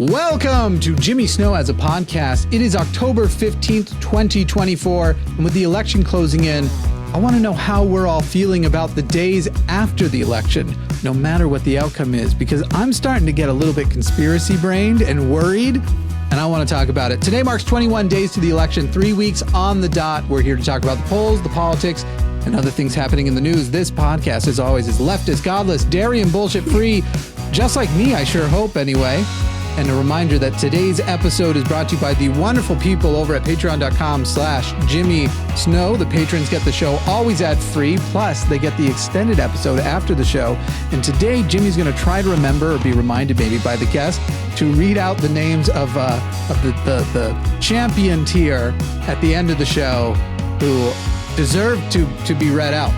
Welcome to Jimmy Snow as a podcast. It is October 15th, 2024, and with the election closing in, I want to know how we're all feeling about the days after the election, no matter what the outcome is, because I'm starting to get a little bit conspiracy-brained and worried, and I want to talk about it. Today marks 21 days to the election, 3 weeks on the dot. We're here to talk about the polls, the politics, and other things happening in the news. This podcast, as always, is leftist, godless, dairy, and bullshit-free, just like me, I sure hope, anyway. And a reminder that today's episode is brought to you by the wonderful people over at patreon.com/Jimmy Snow. The patrons get the show always ad-free, plus they get the extended episode after the show. And today, Jimmy's going to try to remember, or be reminded maybe by the guest, to read out the names of the champion tier at the end of the show who deserve to be read out.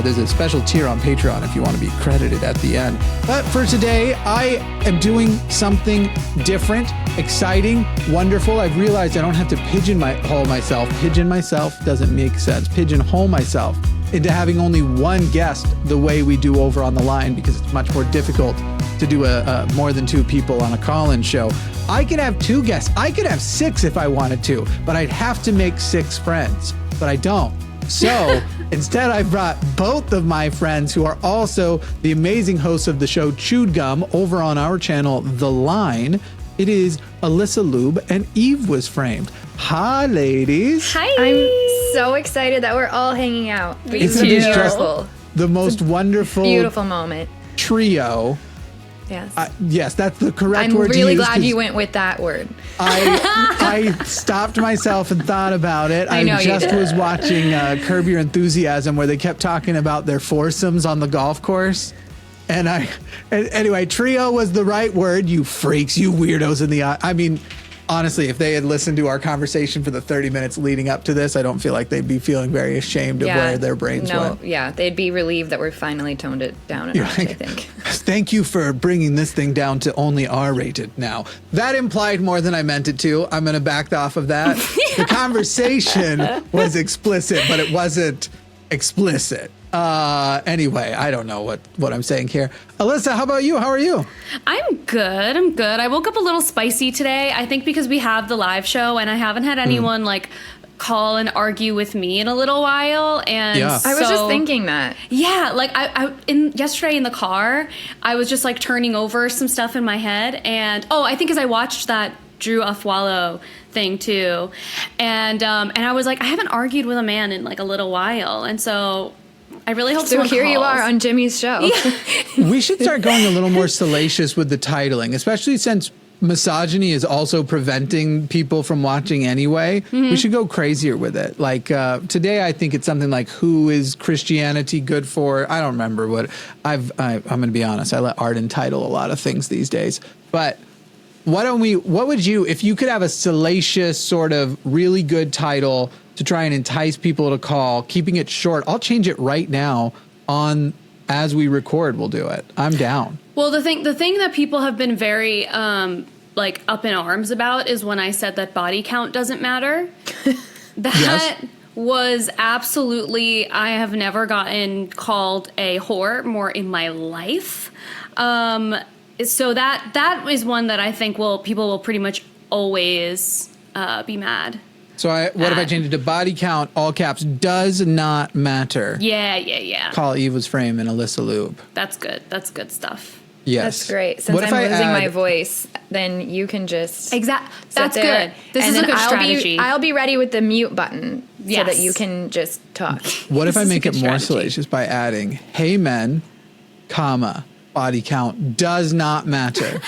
There's a special tier on Patreon if you want to be credited at the end. But for today, I am doing something different, exciting, wonderful. I've realized I don't have to pigeonhole myself. Pigeon myself doesn't make sense. Pigeonhole myself into having only one guest the way we do over on the line, because it's much more difficult to do a more than two people on a call-in show. I could have two guests. I could have six if I wanted to, but I'd have to make six friends, but I don't. So instead, I brought both of my friends who are also the amazing hosts of the show Chewed Gum over on our channel, The Line. It is Alyssa Ljub and Eve Was Framed. Hi, ladies. Hi. I'm so excited that we're all hanging out. Isn't this just the most wonderful, beautiful moment? Trio. Yes. Yes, that's the correct word to use. I'm really glad you went with that word. I stopped myself and thought about it. I know just was watching Curb Your Enthusiasm, where they kept talking about their foursomes on the golf course. And anyway, trio was the right word. You freaks, you weirdos in the eye. I mean, honestly, if they had listened to our conversation for the 30 minutes leading up to this, I don't feel like they'd be feeling very ashamed of where their brains went. Yeah, they'd be relieved that we finally toned it down a notch, I think. Thank you for bringing this thing down to only R-rated now. That implied more than I meant it to. I'm going to back off of that. The conversation was explicit, but it wasn't explicit. Anyway, I don't know what I'm saying here. Alyssa, how about you? How are you? I'm good. I woke up a little spicy today. I think because we have the live show and I haven't had anyone call and argue with me in a little while. And so, I was just thinking that. Yeah, yesterday in the car, I was just turning over some stuff in my head. And I think as I watched that Drew Afwalo thing too. And I was like, I haven't argued with a man in a little while. And so I really hope someone here calls. You are on Jimmy's show. Yeah. We should start going a little more salacious with the titling, especially since misogyny is also preventing people from watching anyway. Mm-hmm. We should go crazier with it. Today, I think it's something like, who is Christianity good for? I don't remember what I'm going to be honest. I let Arden title a lot of things these days. But what would you, if you could have a salacious sort of really good title to try and entice people to call, keeping it short? I'll change it right now as we record. We'll do it. I'm down. Well, the thing that people have been very up in arms about is when I said that body count doesn't matter. That was absolutely, I have never gotten called a whore more in my life. So that is one that I think people will pretty much always be mad. So what if I change it to body count, all caps, does not matter? Yeah. Call Eve Was Framed and Alyssa Ljub. That's good. That's good stuff. Yes. That's great. Since I'm losing my voice, then you can just That's good. This is a good strategy. I'll be ready with the mute button so that you can just talk. What if I make it more salacious by adding, hey men, comma, body count does not matter?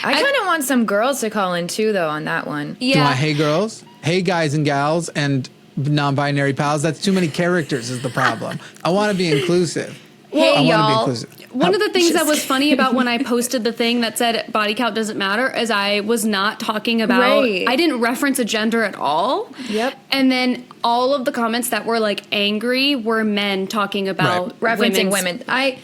I kind of want some girls to call in too, though, on that one. Yeah. Do you want hey girls? Hey guys and gals and non-binary pals? That's too many characters is the problem. I want to be inclusive. Hey, y'all. One of the things that was funny about when I posted the thing that said body count doesn't matter is I was not talking about, I didn't reference a gender at all. Yep. And then all of the comments that were angry were men talking about referencing women. I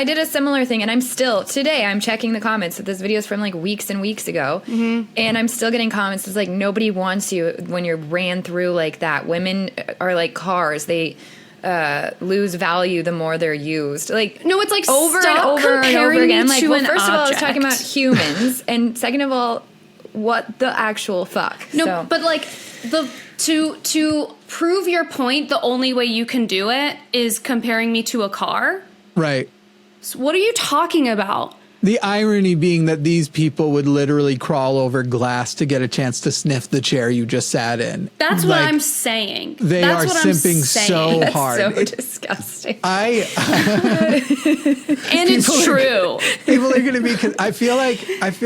did a similar thing, and today I'm checking the comments. This video is from weeks and weeks ago, and I'm still getting comments. It's nobody wants you when you're ran through like that. Women are like cars. lose value the more they're used. Like, No, it's like, over and stop over and over comparing me again. Like, to well, an first of all, I was object. talking about humans, and second of all, what the actual fuck? No, So- but like to prove your point, the only way you can do it is comparing me to a car. Right. So what are you talking about? The irony being that these people would literally crawl over glass to get a chance to sniff the chair you just sat in. That's what Like, I'm saying. They That's are what I'm simping saying. so That's hard. so disgusting. And it's true. People are going to be. I feel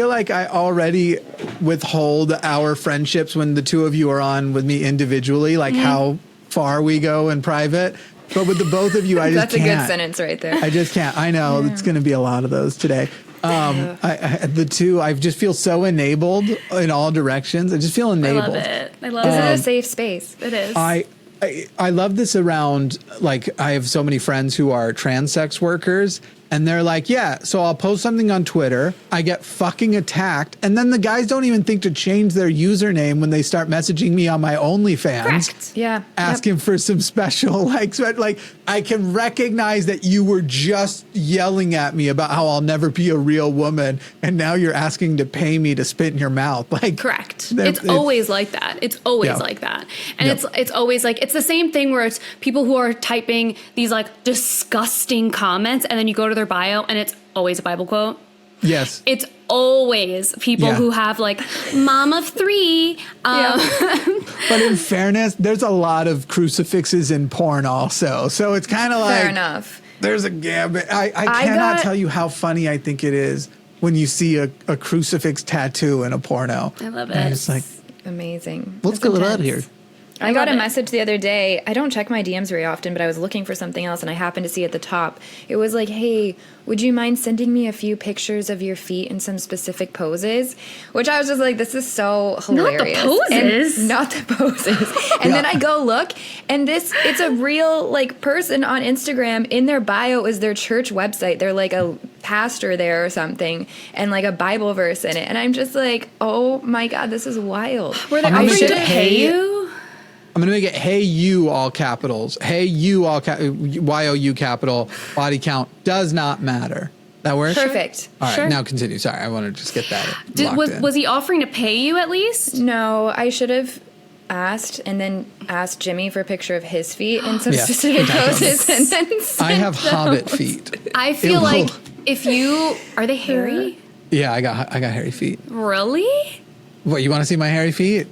like I already withhold our friendships when the two of you are on with me individually, like how far we go in private. But with the both of you, I just That's a can't. good sentence right there. I just can't. I know it's going to be a lot of those today. The two, I just feel so enabled in all directions. I just feel I enabled. love it. I love This it. is a safe space. It is. I love this around, like, I have so many friends who are trans sex workers, and they're like, yeah, so I'll post something on Twitter, I get fucking attacked, and then the guys don't even think to change their username when they start messaging me on my OnlyFans. Correct. Yeah. Asking for some special, like, I can recognize that you were just yelling at me about how I'll never be a real woman, and now you're asking to pay me to spit in your mouth. Like, Correct. They're- It's always like that. It's always Yeah. like that. And Yep. it's always like, it's the same thing where it's people who are typing these like disgusting comments and then you go to their bio and it's always a Bible quote. Yes. It's always people Yeah. who have like mom of three. But in fairness, there's a lot of crucifixes in porn also. So it's kind of like, Fair enough. there's a gambit. I cannot tell you how funny I think it is when you see a crucifix tattoo in a porno. I love And it. it's like, Amazing. let's That's get it out of intense. here. I got love a it. message the other day. I don't check my DMs very often, but I was looking for something else and I happened to see at the top. It was like, hey, would you mind sending me a few pictures of your feet in some specific poses? Which I was just like, this is so hilarious. poses. And not the poses. And then I go look and it's a real like person on Instagram. In their bio is their church website. They're like a pastor there or something and like a Bible verse in it. And I'm just like, oh my God, this is wild. Were they I'm gonna offering say, to pay hey, you? I'm going to make it, hey, you, all capitals. Hey, you, all Y-O-U capital. Body count does not matter. That works? Perfect. All right, Sure. now continue. Sorry, I want to just get that locked in. Was he offering to pay you at least? No, I should have asked and then asked Jimmy for a picture of his feet in some Yeah. specific poses and then I have sent hobbit those. feet. I feel Ew. like if you are they hairy? Yeah, I got hairy feet. Really? What, you want to see my hairy feet?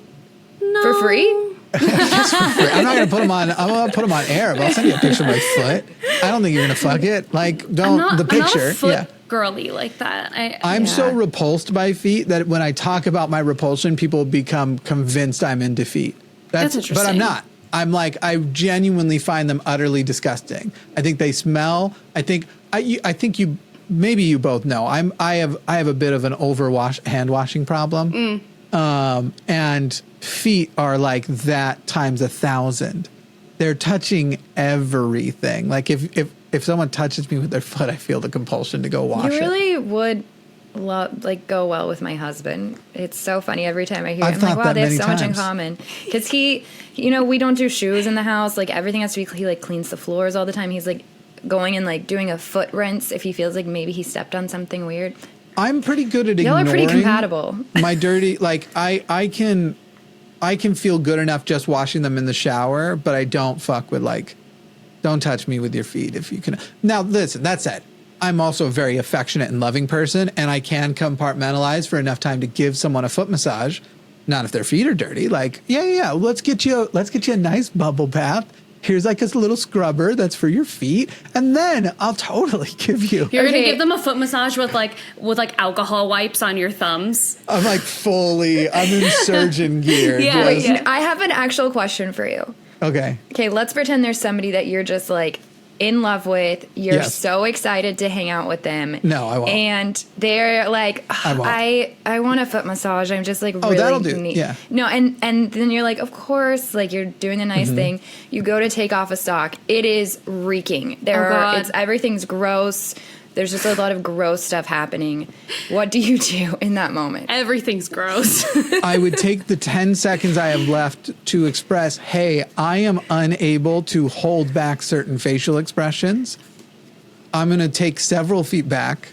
No. For free? I'm not gonna put them on. I'm gonna put them on air. But I'll send you a picture of my foot. I don't think you're gonna fuck it. Like, don't I'm not, the picture. I'm not a foot Yeah, girly like that. I'm so Yeah. repulsed by feet that when I talk about my repulsion, people become convinced I'm into feet. That's But I'm interesting. not. I'm like, I genuinely find them utterly disgusting. I think they smell. I think you. Maybe you both know. I have a bit of an hand washing problem. And feet are like that times 1,000. They're touching everything. Like if someone touches me with their foot, I feel the compulsion to go wash You it. really would go well with my husband. It's so funny every time I hear it. I've I'm like, thought wow, that they have many so much in times. common. Because he, we don't do shoes in the house. Like everything has to be, he like cleans the floors all the time. He's like going and like doing a foot rinse if he feels like maybe he stepped on something weird. I'm pretty good at Y'all ignoring are pretty compatible. my dirty, like I can feel good enough just washing them in the shower, but I don't fuck with like, don't touch me with your feet if you can. Now listen, that said, I'm also a very affectionate and loving person, and I can compartmentalize for enough time to give someone a foot massage. Not if their feet are dirty. Like, yeah, let's get you a nice bubble bath. Here's like a little scrubber that's for your feet, and then I'll totally give you. You're gonna Okay. give them a foot massage with alcohol wipes on your thumbs. I'm like I'm in surgeon gear. Yeah, just- yeah. I have an actual question for you. Okay. Okay, let's pretend there's somebody that you're just like in love with. You're Yes. so excited to hang out with them. No, I won't. And they're like, I won't. I want a foot massage. I'm just like really that'll do. neat. Yeah. No, and then you're like, of course, like you're doing the nice Mm-hmm. thing. You go to take off a sock. It is reeking. Oh, God. Everything's gross. there's just a lot of gross stuff happening. What do you do in that moment? Everything's gross. I would take the 10 seconds I have left to express, hey, I am unable to hold back certain facial expressions. I'm going to take several feet back.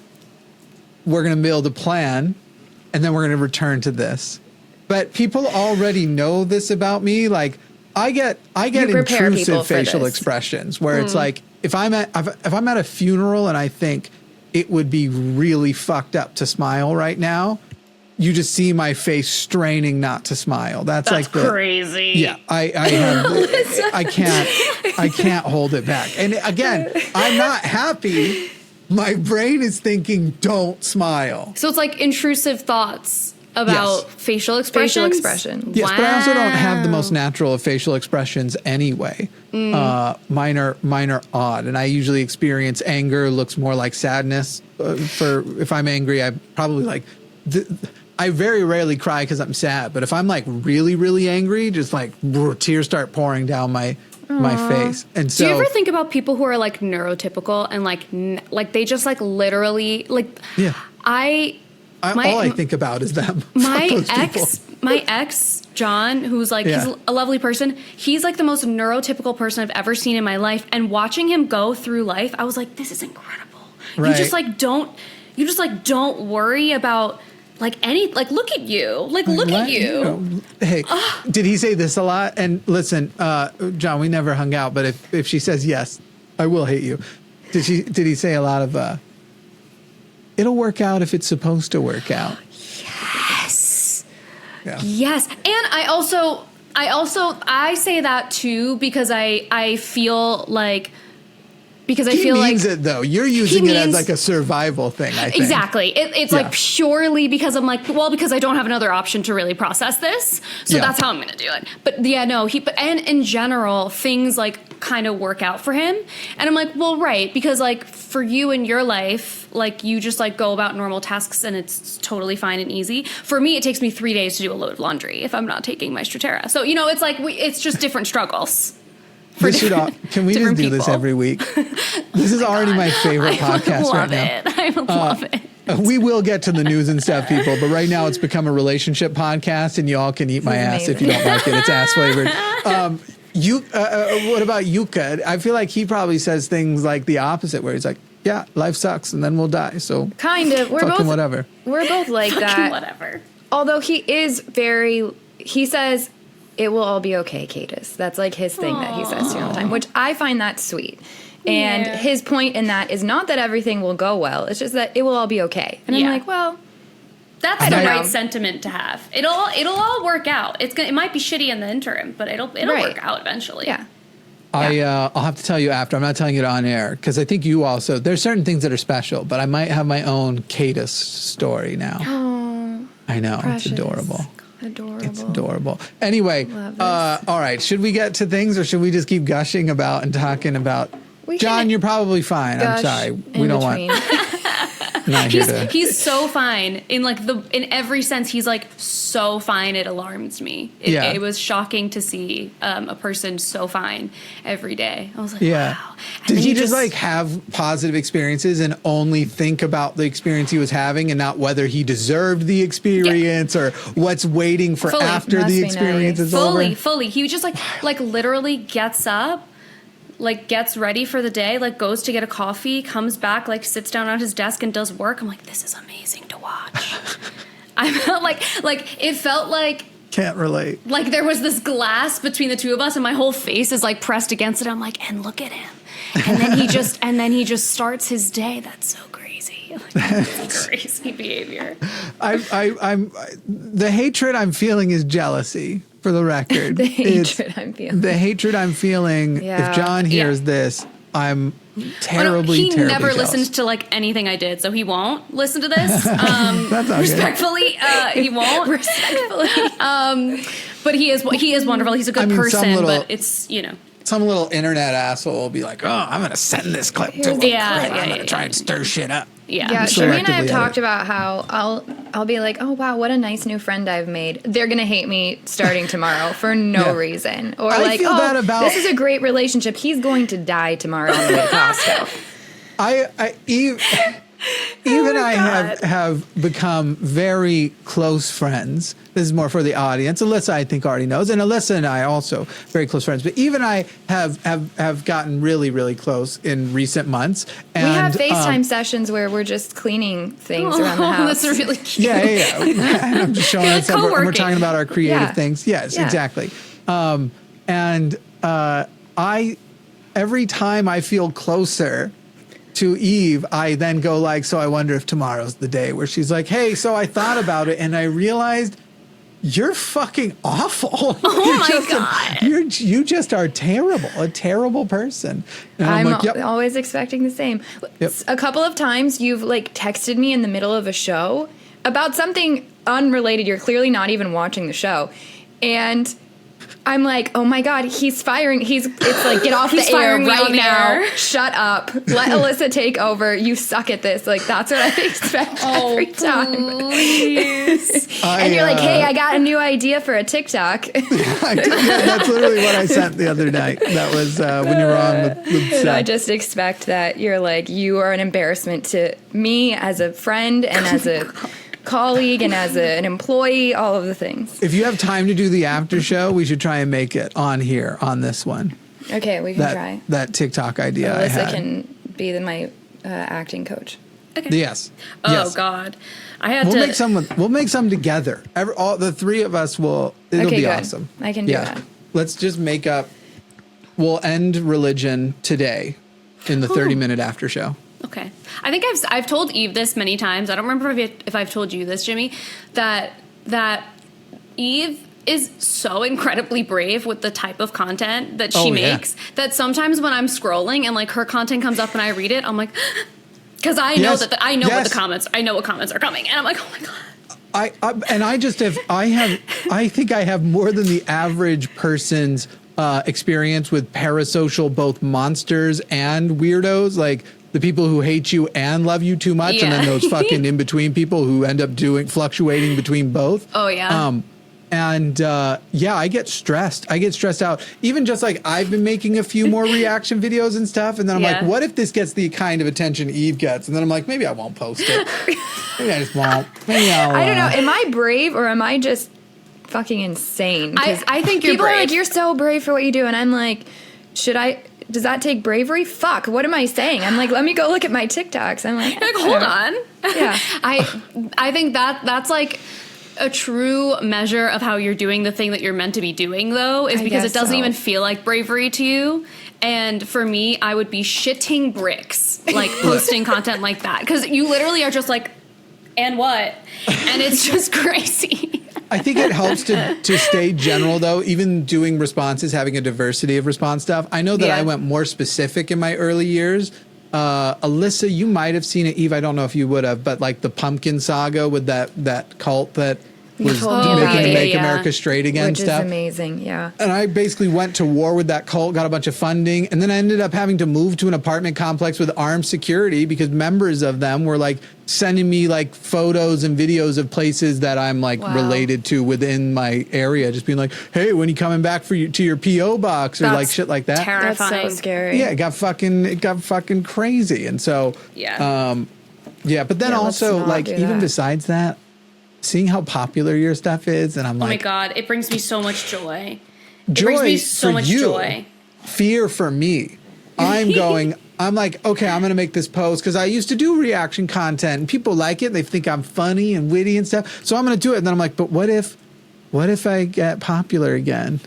We're going to build a plan, and then we're going to return to this. But people already know this about me. Like, I get intrusive facial expressions where it's like, if I'm at a funeral and I think it would be really fucked up to smile right now, you just see my face straining not to smile. That's like crazy. Yeah, I can't hold it back. And again, I'm not happy. My brain is thinking, don't smile. So it's like intrusive thoughts about facial expressions. Facial expression. Yes, but I also don't have the most natural of facial expressions anyway. Mine are odd, and I usually experience anger looks more like sadness. If I'm angry, I probably like. I very rarely cry because I'm sad, but if I'm like really, really angry, just like tears start pouring down my face. And so, do you ever think about people who are like neurotypical and like they just like literally like? Yeah. All I think about is them. My ex, John, who's like, he's a lovely person. He's like the most neurotypical person I've ever seen in my life. And watching him go through life, I was like, this is incredible. Right. You just don't worry about like look at you. Like, look at you. Hey, did he say this a lot? And listen, John, we never hung out, but if she says yes, I will hate you. Did he say a lot of, it'll work out if it's supposed to work out? Yes. Yeah. Yes. And I say that too because I feel like he means it though. You're using it as like a survival thing, I think. Exactly. It's like purely because I'm like, well, because I don't have another option to really process this. So that's how I'm going to do it. But yeah, no, and in general, things like kind of work out for him. And I'm like, well, right. Because like for you in your life, like you just like go about normal tasks and it's totally fine and easy. For me, it takes me 3 days to do a load of laundry if I'm not taking my Stratera. So, it's like, it's just different struggles. Can we just do this every week? This is already my favorite podcast right now. I would love it. We will get to the news and stuff, people, but right now it's become a relationship podcast, and y'all can eat my ass if you don't like it. It's ass flavored. What about Yuka? I feel like he probably says things like the opposite, where he's like, "Yeah, life sucks, and then we'll die." So kind of, we're both whatever. We're both like that. Whatever. Although he says, "It will all be okay, Cadis." That's like his thing that he says to me all the time, which I find that sweet. And his point in that is not that everything will go well. It's just that it will all be okay. And I'm like, well, that's the right sentiment to have. It'll all work out. It might be shitty in the interim, but it'll work out eventually. Yeah. I'll have to tell you after. I'm not telling it on air because I think you also. There's certain things that are special, but I might have my own Cadis story now. Oh, I know. precious. It's adorable. Adorable. It's adorable. Anyway, all right. Should we get to things, or should we just keep gushing about and talking about? John, you're probably fine. I'm sorry. We don't want. He's so fine in every sense. He's like so fine. It alarms me. It was shocking to see a person so fine every day. I was like, wow. Did he just like have positive experiences and only think about the experience he was having and not whether he deserved the experience or what's waiting for after the experience is over? Fully. He was just like literally gets up, like gets ready for the day, like goes to get a coffee, comes back, like sits down at his desk and does work. I'm like, this is amazing to watch. I felt like it felt like can't relate. Like there was this glass between the two of us and my whole face is like pressed against it. I'm like, and look at him. And then he just starts his day. That's so crazy. Like, that's crazy behavior. I'm the hatred I'm feeling is jealousy. For the record, the hatred I'm feeling. If John hears this, I'm terribly He never jealous. listens to like anything I did, so he won't listen to this. That's okay. Respectfully, he won't. Respectfully. But he is wonderful. He's a good person, but it's, Some little internet asshole will be like, "Oh, I'm going to send this clip to him. I'm going to try and stir shit up." Yeah, Sherry and I have talked about how I'll be like, oh wow, what a nice new friend I've made. They're gonna hate me starting tomorrow for no reason, or this is a great relationship. He's going to die tomorrow on the way to Costco. Even I have become very close friends. This is more for the audience. Alyssa, I think, already knows. And Alyssa and I also very close friends. But even I have gotten really, really close in recent months. And, we have FaceTime sessions where we're just cleaning things around the house. That's really cute. Yeah. And I'm just showing us stuff. We're talking about our creative things. Yes, exactly. Every time I feel closer to Eve, I then go like, so I wonder if tomorrow's the day where she's like, hey, so I thought about it and I realized you're fucking awful. Oh my God. You just are terrible, a terrible person. And I'm like, yep. always expecting the same. Yep. A couple of times you've like texted me in the middle of a show about something unrelated. You're clearly not even watching the show. And I'm like, oh my God, he's firing. It's like, get off the air right now. Shut up. Let Alyssa take over. You suck at this. Like, that's what I expect every time. And you're like, hey, I got a new idea for a TikTok. That's literally what I sent the other night. That was when you were on with Seth. And I just expect that you're like, you are an embarrassment to me as a friend and as a colleague and as an employee, all of the things. If you have time to do the after show, we should try and make it on here on this one. Okay, we can try. That TikTok idea Alyssa I had. can be my acting coach. Yes. Oh yes. God, We'll make some together. All the three of us will. It'll be good. awesome. I can do that. Let's just make up. We'll end religion today in the 30-minute after show. Okay. I think I've told Eve this many times. I don't remember if I've told you this, Jimmy, that Eve is so incredibly brave with the type of content that she makes that sometimes when I'm scrolling and like her content comes up and I read it, I'm like, because I know I know what comments are coming, and I'm like, oh my God. I think I have more than the average person's experience with parasocial both monsters and weirdos, like the people who hate you and love you too much, and then those fucking in between people who end up fluctuating between both. Oh yeah. I get stressed. I get stressed out. Even just like I've been making a few more reaction videos and stuff, and then I'm like, what if this gets the kind of attention Eve gets? And then I'm like, maybe I won't post it. Maybe I just won't. Maybe I don't know. Am I brave or am I just fucking insane? I think you're people brave. Are like, you're so brave for what you do, and I'm like, does that take bravery? Fuck, what am I saying? I'm like, let me go look at my TikToks. I'm like, hold on. Yeah. I think that's like a true measure of how you're doing the thing that you're meant to be doing, though, is because it doesn't even feel like bravery to you. And for me, I would be shitting bricks, like posting content like that. Because you literally are just like, and what? And it's just crazy. I think it helps to stay general, though, even doing responses, having a diversity of response stuff. I know that I went more specific in my early years. Alyssa, you might have seen it. Eve, I don't know if you would have, but like the Pumpkin Saga with that cult that was making to make America straight again which stuff. Is amazing, yeah. And I basically went to war with that cult, got a bunch of funding, and then I ended up having to move to an apartment complex with armed security because members of them were like sending me like photos and videos of places that I'm like related to within my area, just being like, hey, when you coming back to your PO box or like shit like that. Terrifying. That's so scary. Yeah, it got fucking crazy. And so but then also like even besides that, seeing how popular your stuff is, and I'm like, oh my God, it brings me so much joy. It brings me so much joy. Fear for me. I'm like, okay, I'm going to make this post because I used to do reaction content and people like it. They think I'm funny and witty and stuff. So I'm going to do it. And then I'm like, but what if I get popular again?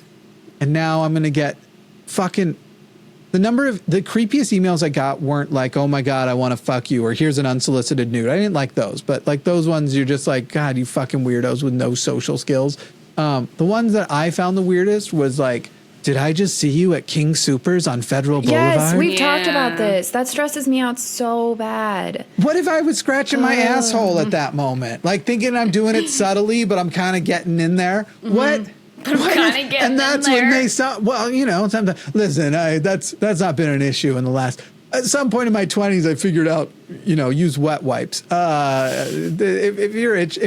And now I'm going to get fucking the creepiest emails I got weren't like, oh my God, I want to fuck you, or here's an unsolicited nude. I didn't like those, but like those ones, you're just like, God, you fucking weirdos with no social skills. The ones that I found the weirdest was like, did I just see you at King Soopers on Federal Boulevard? Yes, we've talked about this. That stresses me out so bad. What if I was scratching my asshole at that moment? Like thinking I'm doing it subtly, but I'm kind of getting in there. Mm-hmm. What? And that's when they stop. Well, sometimes, listen, that's not been an issue in the last. At some point in my 20s, I figured out, use wet wipes. If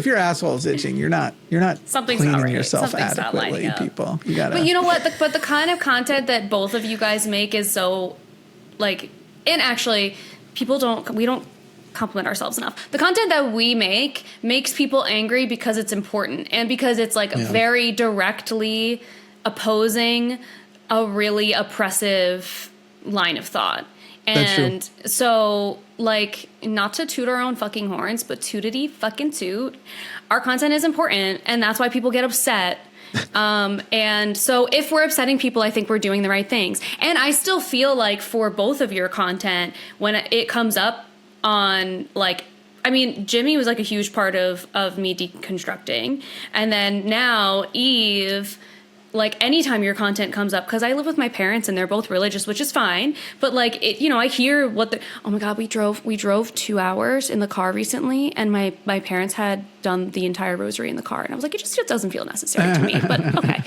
your asshole's itching, you're not Something's cleaning not right. yourself Something's adequately, people. You gotta. But you know what? But the kind of content that both of you guys make is so, like, and actually, we don't compliment ourselves enough. The content that we make makes people angry because it's important and because it's like very directly opposing a really oppressive line of thought. And so, like, not to toot our own fucking horns, but tootity fucking toot. Our content is important, and that's why people get upset. And so if we're upsetting people, I think we're doing the right things. And I still feel like for both of your content, when it comes up on, like, I mean, Jimmy was like a huge part of me deconstructing. And then now Eve, like, anytime your content comes up, because I live with my parents and they're both religious, which is fine. But like, it, you know, I hear what the, oh my God, we drove 2 hours in the car recently, and my parents had done the entire rosary in the car, and I was like, it doesn't feel necessary to me, but okay.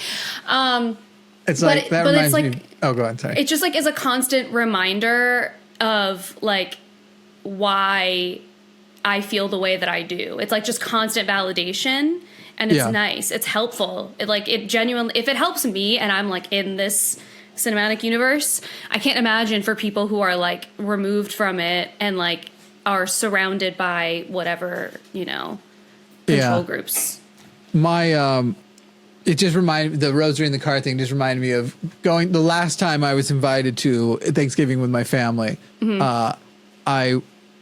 It's like, that reminds me. Oh, go ahead. Sorry. It just like is a constant reminder of like why I feel the way that I do. It's like just constant validation. And it's nice. It's helpful. It genuinely, if it helps me and I'm like in this cinematic universe, I can't imagine for people who are like removed from it and like are surrounded by whatever, you know, control groups. It just reminded, the rosary in the car thing just reminded me of the last time I was invited to Thanksgiving with my family.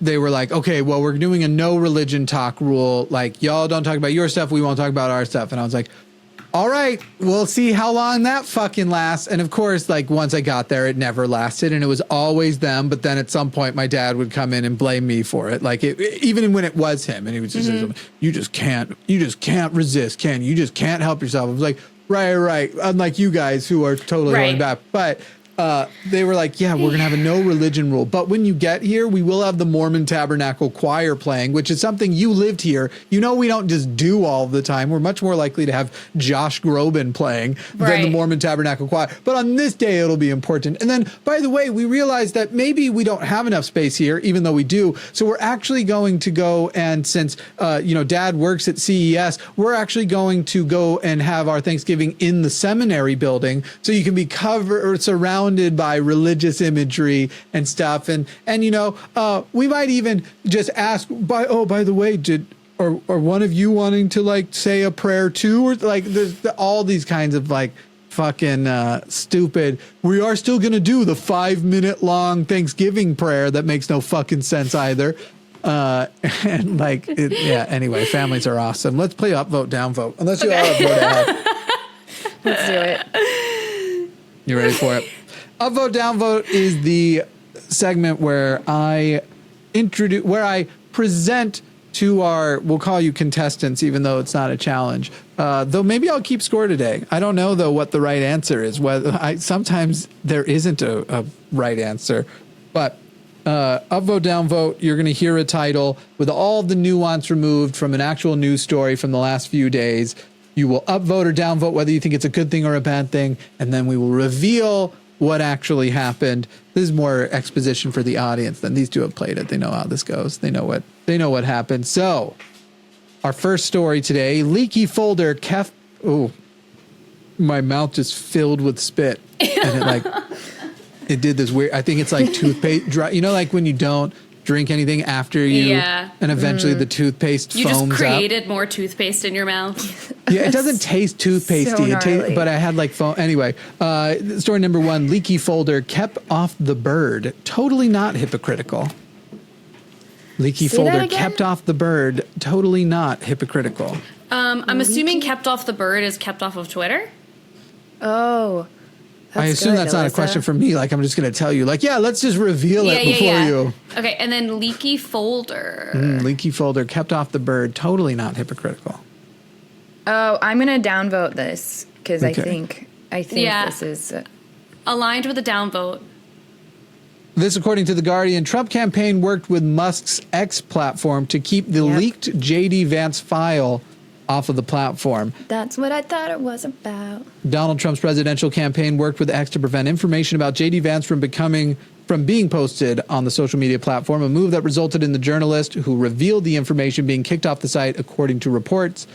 They were like, okay, well, we're doing a no religion talk rule. Like, y'all don't talk about your stuff. We won't talk about our stuff. And I was like, all right, we'll see how long that fucking lasts. And of course, like, once I got there, it never lasted. And it was always them. But then at some point, my dad would come in and blame me for it. Like, even when it was him. And he was just like, you just can't resist, can you? You just can't help yourself. I was like, right. Unlike you guys who are totally going back. But they were like, yeah, we're going to have a no religion rule. But when you get here, we will have the Mormon Tabernacle Choir playing, which is something you lived here. You know, we don't just do all the time. We're much more likely to have Josh Groban playing than the Mormon Tabernacle Choir. But on this day, it'll be important. And then, by the way, we realized that maybe we don't have enough space here, even though we do. So we're actually going to go, and since, Dad works at CES, we're actually going to go and have our Thanksgiving in the seminary building. So you can be covered or surrounded by religious imagery and stuff. And we might even just ask, by the way, are one of you wanting to like say a prayer too? Or like there's all these kinds of like fucking stupid, we are still going to do the 5-minute long Thanksgiving prayer that makes no fucking sense either. And like, anyway, families are awesome. Let's play up, vote, down, vote. Unless you all have vote ahead. Let's do it. You ready for it? Up, vote, down, vote is the segment where I present to our, we'll call you contestants, even though it's not a challenge. Though maybe I'll keep score today. I don't know though what the right answer is. Sometimes there isn't a right answer, but up, vote, down, vote. You're going to hear a title with all the nuance removed from an actual news story from the last few days. You will upvote or downvote whether you think it's a good thing or a bad thing, and then we will reveal what actually happened. This is more exposition for the audience than these two have played it. They know how this goes. They know what happened. So, our first story today: leaky folder kept. Oh, my mouth just filled with spit, and it did this weird. I think it's like toothpaste. Dry, like when you don't drink anything after you, and eventually the toothpaste foams up. You just created more toothpaste in your mouth. Yeah, it doesn't taste toothpastey, so but I had like foam. Anyway, story number 1, leaky folder kept off the bird. Totally not hypocritical. Leaky folder kept off the bird. Totally not hypocritical. I'm assuming kept off the bird is kept off of Twitter. Oh. I assume that's not a question for me. Like, I'm just going to tell you, like, let's just reveal it before you. Okay, and then leaky folder. Leaky folder kept off the bird. Totally not hypocritical. Oh, I'm going to downvote this because I think this is aligned with a downvote. This, according to The Guardian, Trump campaign worked with Musk's X platform to keep the leaked J.D. Vance file off of the platform. That's what I thought it was about. Donald Trump's presidential campaign worked with X to prevent information about J.D. Vance from being posted on the social media platform, a move that resulted in the journalist who revealed the information being kicked off the site, according to reports.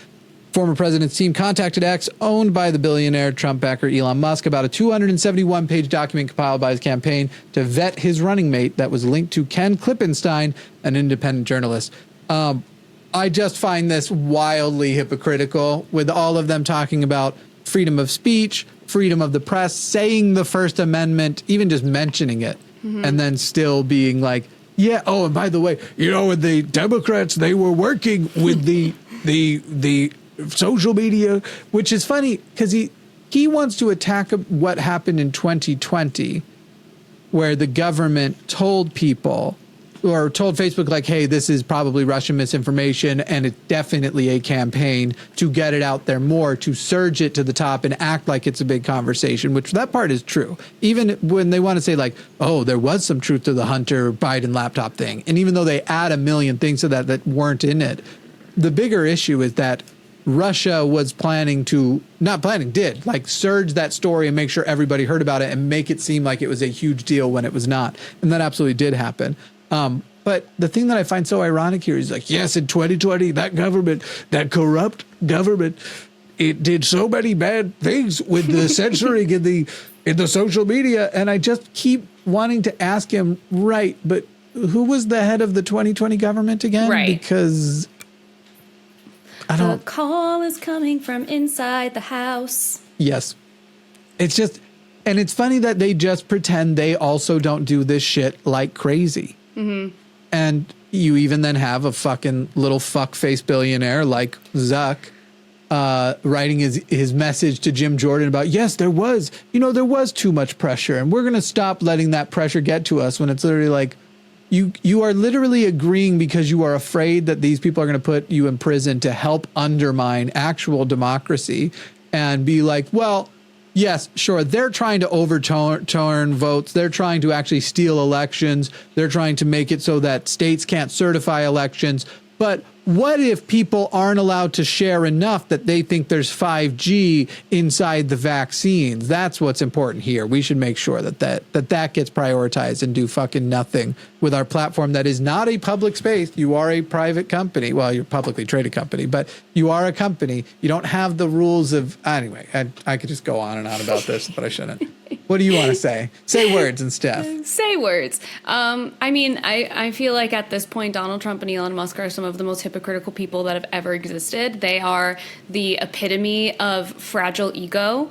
Former president's team contacted X, owned by the billionaire Trump backer Elon Musk, about a 271-page document compiled by his campaign to vet his running mate that was linked to Ken Klippenstein, an independent journalist. I just find this wildly hypocritical, with all of them talking about freedom of speech, freedom of the press, saying the First Amendment, even just mentioning it, and then still being like, yeah, oh, and by the way, the Democrats, they were working with the social media, which is funny because he wants to attack what happened in 2020, where the government told people or told Facebook, like, hey, this is probably Russian misinformation, and it's definitely a campaign to get it out there more, to surge it to the top and act like it's a big conversation, which that part is true. Even when they want to say, like, oh, there was some truth to the Hunter Biden laptop thing. And even though they add a million things to that weren't in it, the bigger issue is that Russia was did surge that story and make sure everybody heard about it and make it seem like it was a huge deal when it was not. And that absolutely did happen. But the thing that I find so ironic here is, like, yes, in 2020, that government, that corrupt government, it did so many bad things with the censoring in the social media. And I just keep wanting to ask him, right, but who was the head of the 2020 government again? Right. Because the call is coming from inside the house. Yes. It's just, and it's funny that they just pretend they also don't do this shit like crazy. Mm-hmm. And you even then have a fucking little fuckface billionaire like Zuck writing his message to Jim Jordan about, yes, there was too much pressure, and we're going to stop letting that pressure get to us, when it's literally like, you are literally agreeing because you are afraid that these people are going to put you in prison to help undermine actual democracy, and be like, well, yes, sure, they're trying to overturn votes. They're trying to actually steal elections. They're trying to make it so that states can't certify elections. But what if people aren't allowed to share enough that they think there's 5G inside the vaccines? That's what's important here. We should make sure that gets prioritized, and do fucking nothing with our platform that is not a public space. You are a private company. Well, you're a publicly traded company, but you are a company. You don't have the rules of... Anyway, I could just go on and on about this, but I shouldn't. What do you want to say? Say words and stuff. Say words. I feel like at this point, Donald Trump and Elon Musk are some of the most hypocritical people that have ever existed. They are the epitome of fragile ego.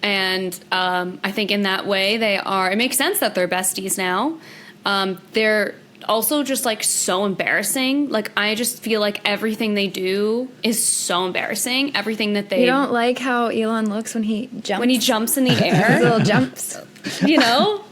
And I think in that way it makes sense that they're besties now. They're also just like so embarrassing. Like, I just feel like everything they do is so embarrassing. Everything that they... You don't like how Elon looks when he jumps? When he jumps in the air. His little jumps.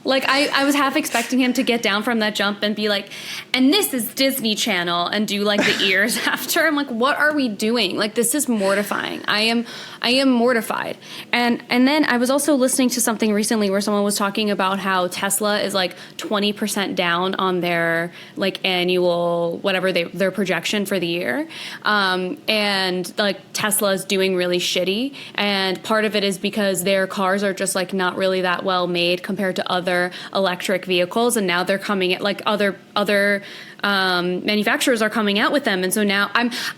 Like I was half expecting him to get down from that jump and be like, and this is Disney Channel, and do like the ears after. I'm like, what are we doing? Like, this is mortifying. I am mortified. And then I was also listening to something recently where someone was talking about how Tesla is like 20% down on their like annual, whatever their projection for the year. And like Tesla is doing really shitty. And part of it is because their cars are just like not really that well made compared to other electric vehicles, and now they're coming at like other manufacturers are coming out with them, and so now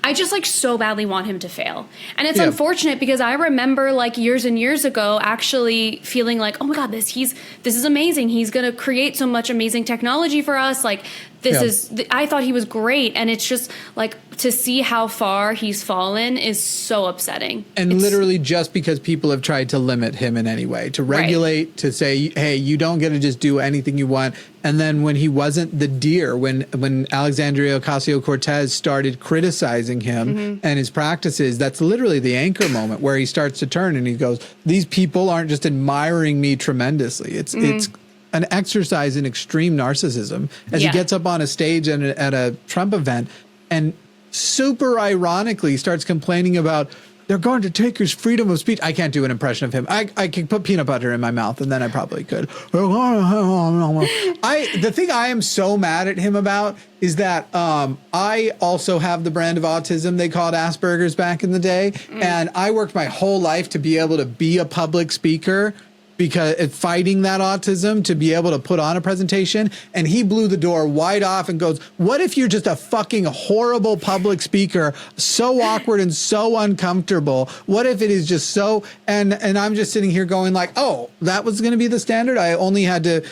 I just like so badly want him to fail. And it's unfortunate because I remember like years and years ago actually feeling like, oh my god, this is amazing, he's gonna create so much amazing technology for us, like I thought he was great, and it's just like to see how far he's fallen is so upsetting. And literally just because people have tried to limit him in any way, to regulate, to say, hey, you don't get to just do anything you want. And then when he wasn't the deer, when Alexandria Ocasio-Cortez started criticizing him and his practices, that's literally the anchor moment where he starts to turn and he goes, these people aren't just admiring me tremendously. It's an exercise in extreme narcissism as he gets up on a stage at a Trump event and super ironically starts complaining about they're going to take his freedom of speech. I can't do an impression of him. I can put peanut butter in my mouth and then I probably could. The thing I am so mad at him about is that I also have the brand of autism they called Asperger's back in the day. And I worked my whole life to be able to be a public speaker. because it's fighting that autism to be able to put on a presentation. And he blew the door wide off and goes, what if you're just a fucking horrible public speaker, so awkward and so uncomfortable? What if it is just so, and I'm just sitting here going like, oh, that was going to be the standard. I only had to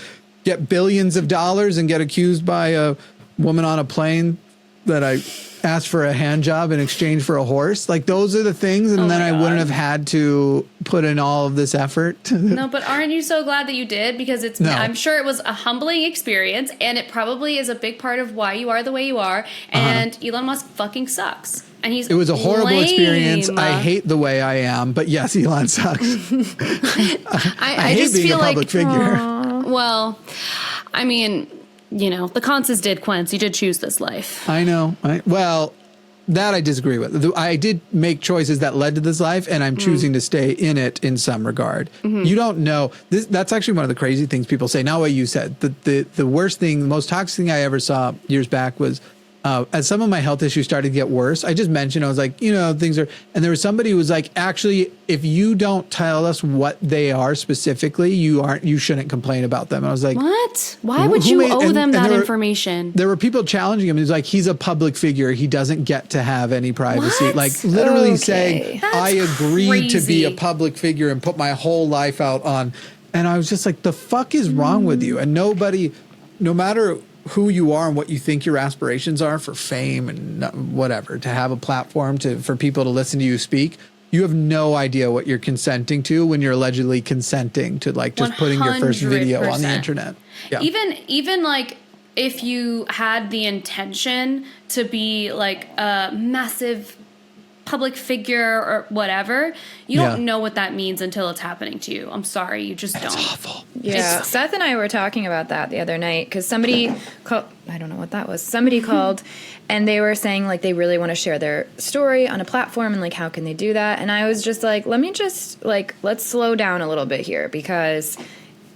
get billions of dollars and get accused by a woman on a plane that I asked for a hand job in exchange for a horse. Like, those are the things. And then I wouldn't have had to put in all of this effort. No, but aren't you so glad that you did? Because I'm sure it was a humbling experience, and it probably is a big part of why you are the way you are. And Elon Musk fucking sucks. And it was a horrible experience. I hate the way I am, but yes, Elon sucks. I hate just being feel a public figure. Well, I mean, the cons did, Quince. You did choose this life. I know. Well, that I disagree with. I did make choices that led to this life, and I'm choosing to stay in it in some regard. You don't know. That's actually one of the crazy things people say. Now, what you said, the worst thing, the most toxic thing I ever saw years back was, as some of my health issues started to get worse, I just mentioned, I was like, things are, and there was somebody who was like, actually, if you don't tell us what they are specifically, you shouldn't complain about them. And I was like, what? Why would you owe them that information? There were people challenging him. He's like, he's a public figure. He doesn't get to have any privacy. What? Like, literally saying, That's I agreed to be a crazy. public figure and put my whole life out on. And I was just like, the fuck is wrong with you? And nobody, no matter who you are and what you think your aspirations are for fame and whatever, to have a platform for people to listen to you speak, you have no idea what you're consenting to when you're allegedly consenting to like just putting your first video on the 100%. internet. Yeah. Even like if you had the intention to be like a massive public figure or whatever, you don't know what that means until it's happening to you. I'm sorry, you just don't. It's awful. Yeah, Seth and I were talking about that the other night because somebody called, I don't know what that was, somebody called and they were saying like they really want to share their story on a platform and like how can they do that? And I was just like, let's slow down a little bit here because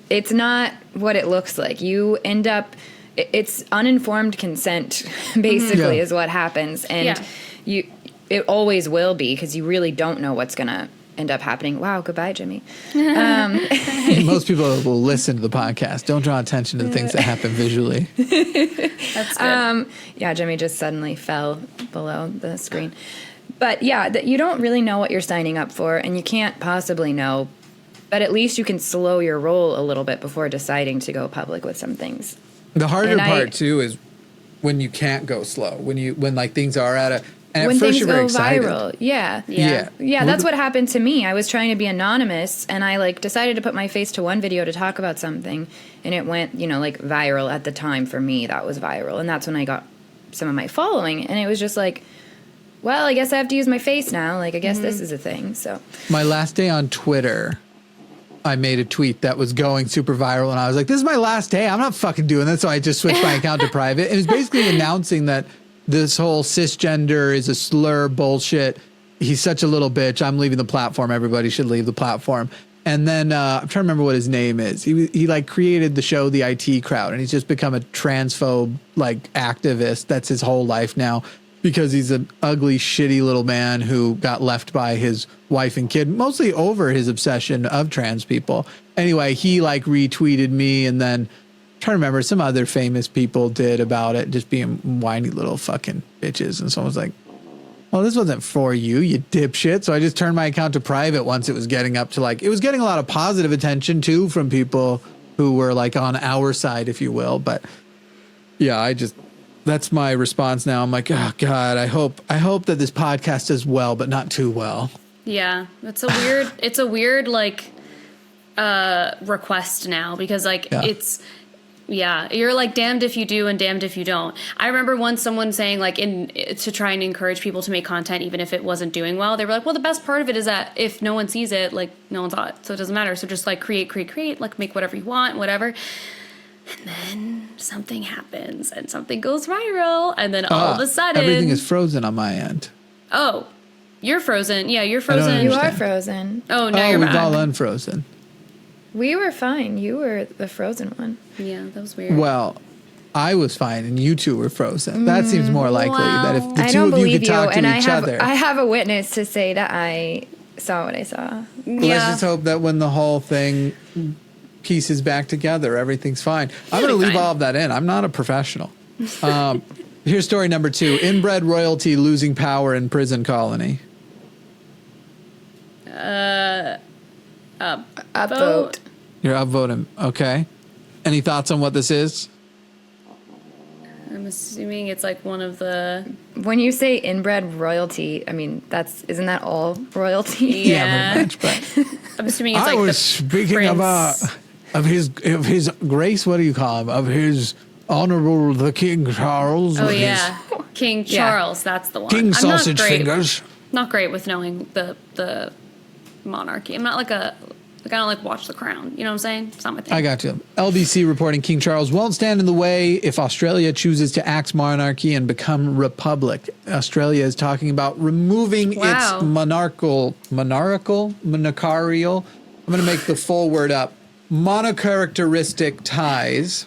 it's not what it looks like. You end up, it's uninformed consent basically is what happens. And it always will be because you really don't know what's going to end up happening. Wow, goodbye, Jimmy. Most people will listen to the podcast. Don't draw attention to things that happen visually. That's good. Yeah, Jimmy just suddenly fell below the screen. But yeah, you don't really know what you're signing up for, and you can't possibly know. But at least you can slow your roll a little bit before deciding to go public with some things. The harder part too is when you can't go slow. When like things are at a and when at first things you're go very excited. viral. Yeah, that's what happened to me. I was trying to be anonymous, and I like decided to put my face to one video to talk about something, and it went, like viral at the time. For me, that was viral, and that's when I got some of my following, and it was just like, well, I guess I have to use my face now. Like, I guess this is a thing. So my last day on Twitter, I made a tweet that was going super viral, and I was like, this is my last day. I'm not fucking doing this. So I just switched my account to private. It was basically announcing that this whole cisgender is a slur bullshit. He's such a little bitch. I'm leaving the platform. Everybody should leave the platform. And then I'm trying to remember what his name is. He like created the show, The IT Crowd, and he's just become a transphobe like activist. That's his whole life now because he's an ugly, shitty little man who got left by his wife and kid, mostly over his obsession of trans people. Anyway, he like retweeted me, and then trying to remember some other famous people did about it, just being whiny little fucking bitches. And someone was like, well, this wasn't for you dipshit. So I just turned my account to private once it was getting up to like, it was getting a lot of positive attention too from people who were like on our side, if you will. But yeah, that's my response now. I'm like, oh God, I hope that this podcast does well, but not too well. Yeah, it's a weird like request now because like you're like damned if you do and damned if you don't. I remember once someone saying like to try and encourage people to make content even if it wasn't doing well. They were like, well, the best part of it is that if no one sees it, like no one saw it, so it doesn't matter. So just like create, like make whatever you want, whatever. And then something happens and something goes viral, and then all of a sudden everything is frozen on my end. Oh, you're frozen. Yeah, you're frozen. You are frozen. Oh, now you're we've back. all unfrozen. We were fine. You were the frozen one. Yeah, that was weird. Well, I was fine and you two were frozen. That seems more likely that if the I two don't of you believe could talk to and each other. I have a witness to say that I saw what I saw. Let's just hope that when the whole thing pieces back together, everything's fine. I'm going to leave all of that in. I'm not a professional. Here's story number 2. Inbred royalty losing power in prison colony. Upvote. You're upvoting. Okay. Any thoughts on what this is? I'm assuming it's like one of the... When you say inbred royalty, I mean, isn't that all royalty? Yeah. Pretty much, but I'm assuming it's I like was the speaking prince. of his grace. What do you call him? Of his honorable the King Charles. Oh, or yeah. King Charles, that's the one. King I'm sausage not great, fingers. Not great with knowing the monarchy. I'm not like I don't like watch The Crown. You know what I'm saying? It's not my thing. I got you. LBC reporting King Charles won't stand in the way if Australia chooses to axe monarchy and become republic. Australia is talking about removing its monarchical. I'm going to make the full word up. Monocharacteristic ties.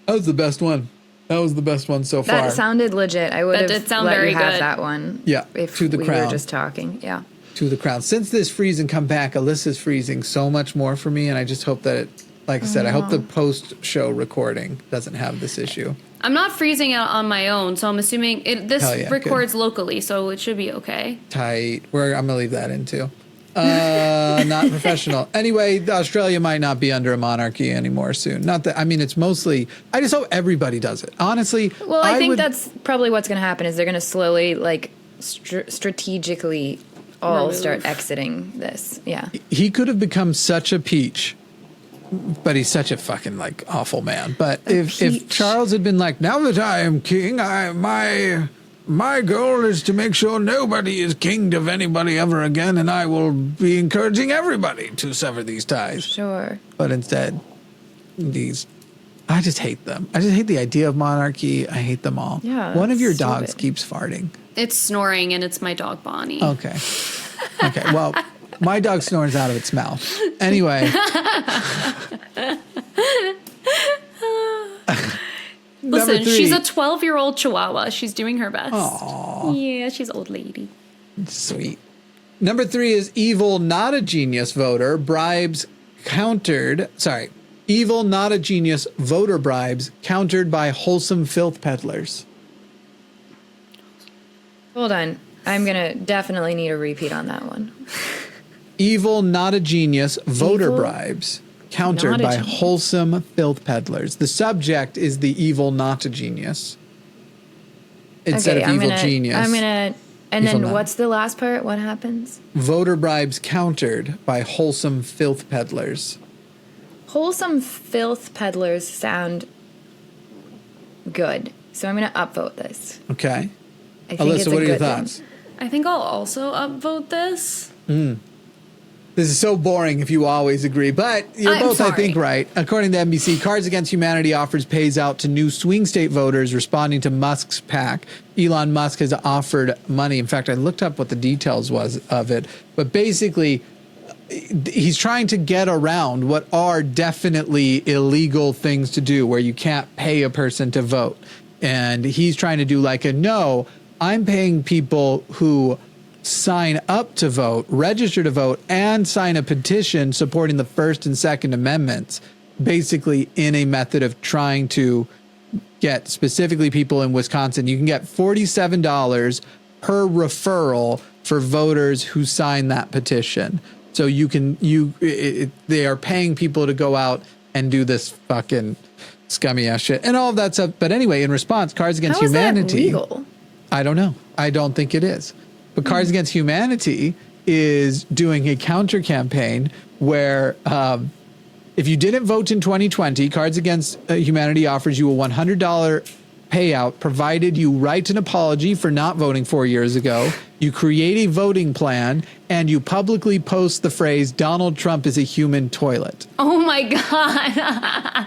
That was the best one. That was the best one so far. That sounded legit. I would That have did sound let very you have good. that one. Yeah, If to the we crown. were just talking. Yeah. To the crown. Since this freeze and come back, Alyssa's freezing so much more for me, and I just hope that it, like I said, I hope the post-show recording doesn't have this issue. I'm not freezing out on my own, so I'm assuming this Hell yeah, records locally, so it should be okay. Tight. I'm going to leave that in too. Not professional. Anyway, Australia might not be under a monarchy anymore soon. Not that, I mean, it's mostly, I just hope everybody does it. Honestly. Well, I think that's probably what's going to happen is they're going to slowly, like, strategically all start exiting this. Yeah. He could have become such a peach, but he's such a fucking, like, awful man. But if Charles had been like, now that I am king, my goal is to make sure nobody is kinged of anybody ever again, and I will be encouraging everybody to sever these ties. Sure. But instead, I just hate them. I just hate the idea of monarchy. I hate them all. Yeah, One of your that's dogs stupid. keeps farting. It's snoring, and it's my dog Bonnie. Okay. Okay. Well, my dog snores out of its mouth. Anyway. Listen, 3. she's a 12-year-old Chihuahua. She's doing her best. Aww. Yeah, she's old lady. Sweet. Number 3 is evil, not a genius voter bribes countered. Sorry. Evil, not a genius voter bribes countered by wholesome filth peddlers. Hold on. I'm going to definitely need a repeat on that one. Evil, not a genius voter Evil, bribes countered not a by genius. wholesome filth peddlers. The subject is the evil, not a genius. Instead of evil genius. And Evil then not. what's the last part? What happens? Voter bribes countered by wholesome filth peddlers. Wholesome filth peddlers sound good. So I'm going to upvote this. Okay. I think it's Alyssa, a what are your good thoughts? thing. I think I'll also upvote this. This is so boring if you always agree, but you're I'm both, I sorry. think, right. According to NBC, Cards Against Humanity offers pays out to new swing state voters responding to Musk's PAC. Elon Musk has offered money. In fact, I looked up what the details was of it, but basically he's trying to get around what are definitely illegal things to do where you can't pay a person to vote. And he's trying to do like no, I'm paying people who sign up to vote, register to vote, and sign a petition supporting the First and Second Amendments, basically in a method of trying to get specifically people in Wisconsin. You can get $47 per referral for voters who sign that petition. So they are paying people to go out and do this fucking scummy ass shit and all of that stuff. But anyway, in response, Cards Against How is that Humanity. legal? I don't know. I don't think it is. But Cards Against Humanity is doing a counter campaign where if you didn't vote in 2020, Cards Against Humanity offers you a $100 payout provided you write an apology for not voting 4 years ago, you create a voting plan, and you publicly post the phrase, Donald Trump is a human toilet. Oh my God.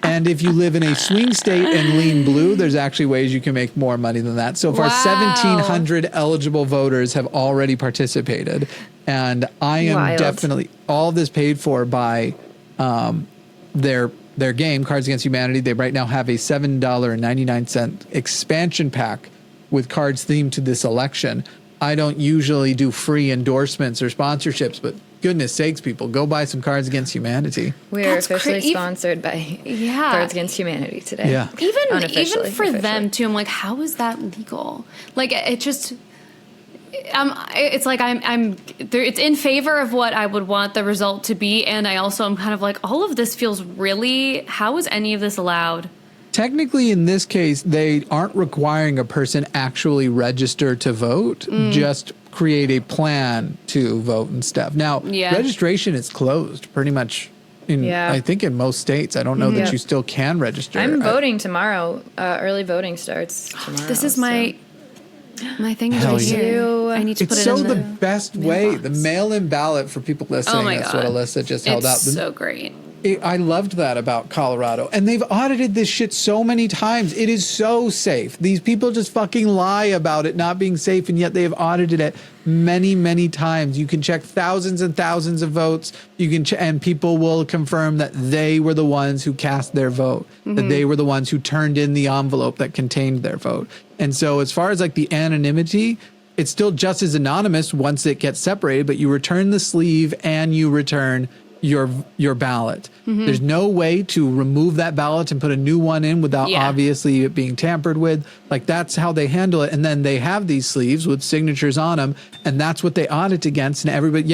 And if you live in a swing state and lean blue, there's actually ways you can make more money than that. So far, Wow. 1,700 eligible voters have already participated. And I am Wild. definitely, all of this paid for by their game, Cards Against Humanity. They right now have a $7.99 expansion pack with cards themed to this election. I don't usually do free endorsements or sponsorships, but goodness sakes, people, go buy some Cards Against Humanity. We are officially sponsored by Cards Against Humanity today. Yeah. Even for them too, I'm like, how is that legal? Like, it just, it's like I'm there. It's in favor of what I would want the result to be, and I also am kind of like, all of this feels really. How is any of this allowed? Technically, in this case, they aren't requiring a person actually register to vote, just create a plan to vote and stuff. Now, registration is closed pretty much I think in most states. I don't know that you still can register. I'm voting tomorrow. Early voting starts tomorrow. This is my thing Hell to do. I need to put it so in the best way. The mail-in ballot for people listening. Oh my That's God. what Alyssa just held out. It's so great. I loved that about Colorado. And they've audited this shit so many times. It is so safe. These people just fucking lie about it not being safe, and yet they have audited it many, many times. You can check thousands and thousands of votes. You can and people will confirm that they were the ones who cast their vote, that they were the ones who turned in the envelope that contained their vote. And so as far as like the anonymity, it's still just as anonymous once it gets separated, but you return the sleeve and you return your ballot. There's no way to remove that ballot and put a new one in without obviously it being tampered with. Like, that's how they handle it. And then they have these sleeves with signatures on them, and that's what they audit against. And everybody,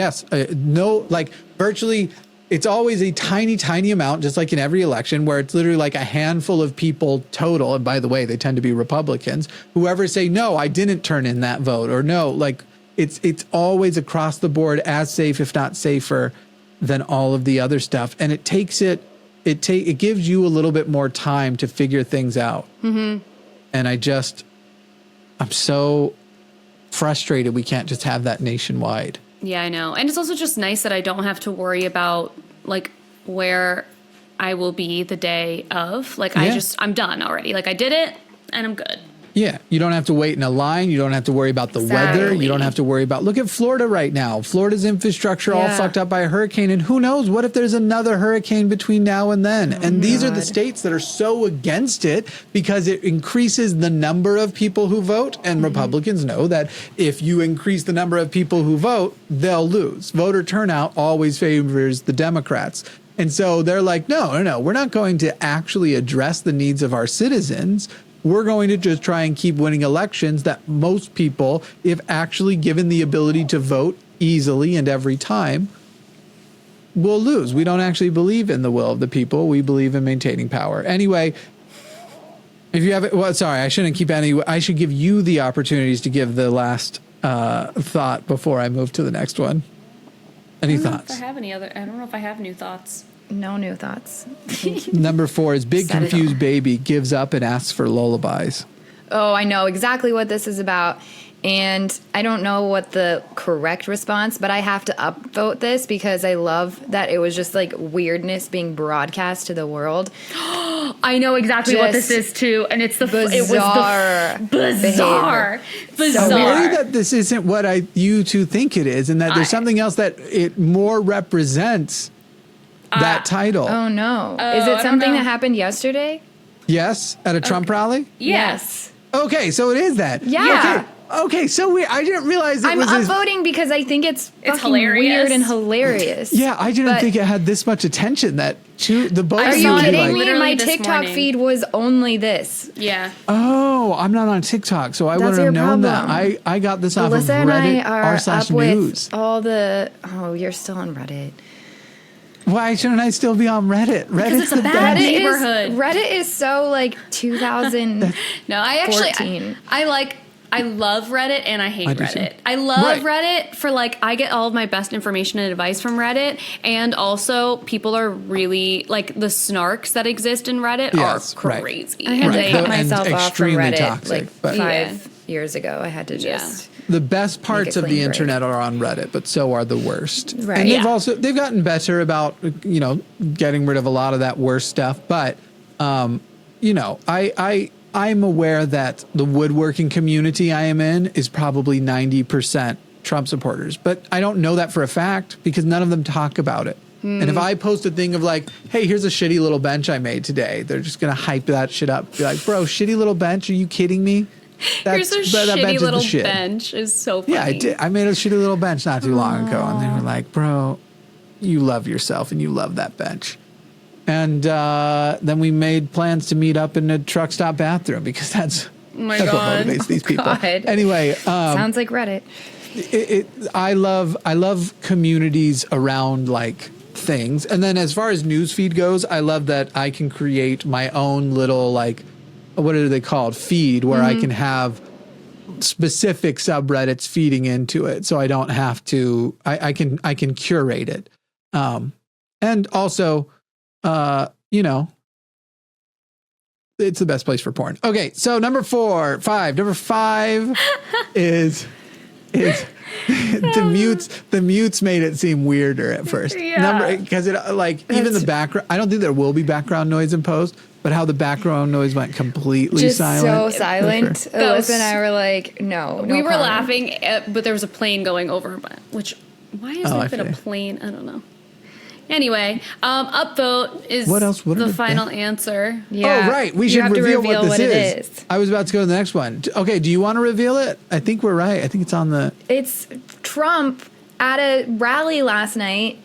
virtually, it's always a tiny, tiny amount, just like in every election, where it's literally like a handful of people total. And by the way, they tend to be Republicans. Whoever say, no, I didn't turn in that vote, or no, like it's always across the board as safe, if not safer, than all of the other stuff. And it takes it gives you a little bit more time to figure things out. And I'm so frustrated we can't just have that nationwide. Yeah, I know. And it's also just nice that I don't have to worry about like where I will be the day of. Like, I'm done already. Like, I did it and I'm good. Yeah, you don't have to wait in a line. You don't have to worry about the weather. You don't have to worry about, look at Florida right now. Florida's infrastructure all fucked up by a hurricane. And who knows, what if there's another hurricane between now and then? And these are the states that are so against it because it increases the number of people who vote. And Republicans know that if you increase the number of people who vote, they'll lose. Voter turnout always favors the Democrats. And so they're like, no, we're not going to actually address the needs of our citizens. We're going to just try and keep winning elections that most people, if actually given the ability to vote easily and every time, will lose. We don't actually believe in the will of the people. We believe in maintaining power. Anyway, if you have it, well, sorry, I shouldn't keep any. I should give you the opportunities to give the last thought before I move to the next one. Any thoughts? I don't know if I have new thoughts. No new thoughts. Number 4 is Big Confused Baby gives up and asks for lullabies. Oh, I know exactly what this is about. And I don't know what the correct response, but I have to upvote this because I love that it was just like weirdness being broadcast to the world. I know exactly what this is too, and it's bizarre. Bizarre. Really, that this isn't what you two think it is, and that there's something else that it more represents that title. Oh no! Is it something that happened yesterday? Yes, at a Trump rally. Yes. Okay, so it is that. Yeah. Okay, so I didn't realize I'm upvoting because I think it's fucking hilarious. Weird and hilarious. Yeah, I didn't think it had this much attention. That the both. Are of you would be kidding like, me? My TikTok feed was only this. Yeah. Oh, I'm not on TikTok, so I wouldn't have known that. I got this off of Alyssa and I Reddit are up r/news. with all the. Oh, you're still on Reddit. Why shouldn't I still be on Reddit? Because it's a bad neighborhood. Reddit is so like 2000. No, I love Reddit and I hate Reddit. Too. I love Reddit for like, I get all of my best information and advice from Reddit. And also people are really like the snarks that exist in Reddit are crazy. I had to cut myself and off from extremely Reddit toxic, like 5 years ago. I had to just. The best parts of the clean internet are on Reddit, but so are the worst. Right. And they've gotten better about, getting rid of a lot of that worst stuff. But, I'm aware that the woodworking community I am in is probably 90% Trump supporters. But I don't know that for a fact because none of them talk about it. And if I post a thing of like, hey, here's a shitty little bench I made today, they're just going to hype that shit up. Be like, bro, shitty little bench? Are you kidding me? Here's a shitty little bench. Is so funny. Yeah, I did. I made a shitty little bench not too long ago, and they were like, "Bro, you love yourself and you love that bench." And then we made plans to meet up in a truck stop bathroom because that's what motivates these people. God. Anyway, sounds like Reddit. I love communities around like things, and then as far as newsfeed goes, I love that I can create my own little like, what are they called, feed, where I can have specific subreddits feeding into it, so I don't have to. I can curate it, and also, you know, it's the best place for porn. Okay, so number five is the mutes made it seem weirder at first. Yeah. Because it like even the background. I don't think there will be background noise in post, but how the background noise went completely just silent. so silent. Sure. Alyssa and I were like, no. We were laughing, but there was a plane going over. Which why has there been a plane? I don't know. Anyway, upvote is the final answer. Yeah. Oh, right. We should reveal what this is. I was about to go to the next one. Okay, do you want to reveal it? I think we're right. I think it's on the... It's Trump at a rally last night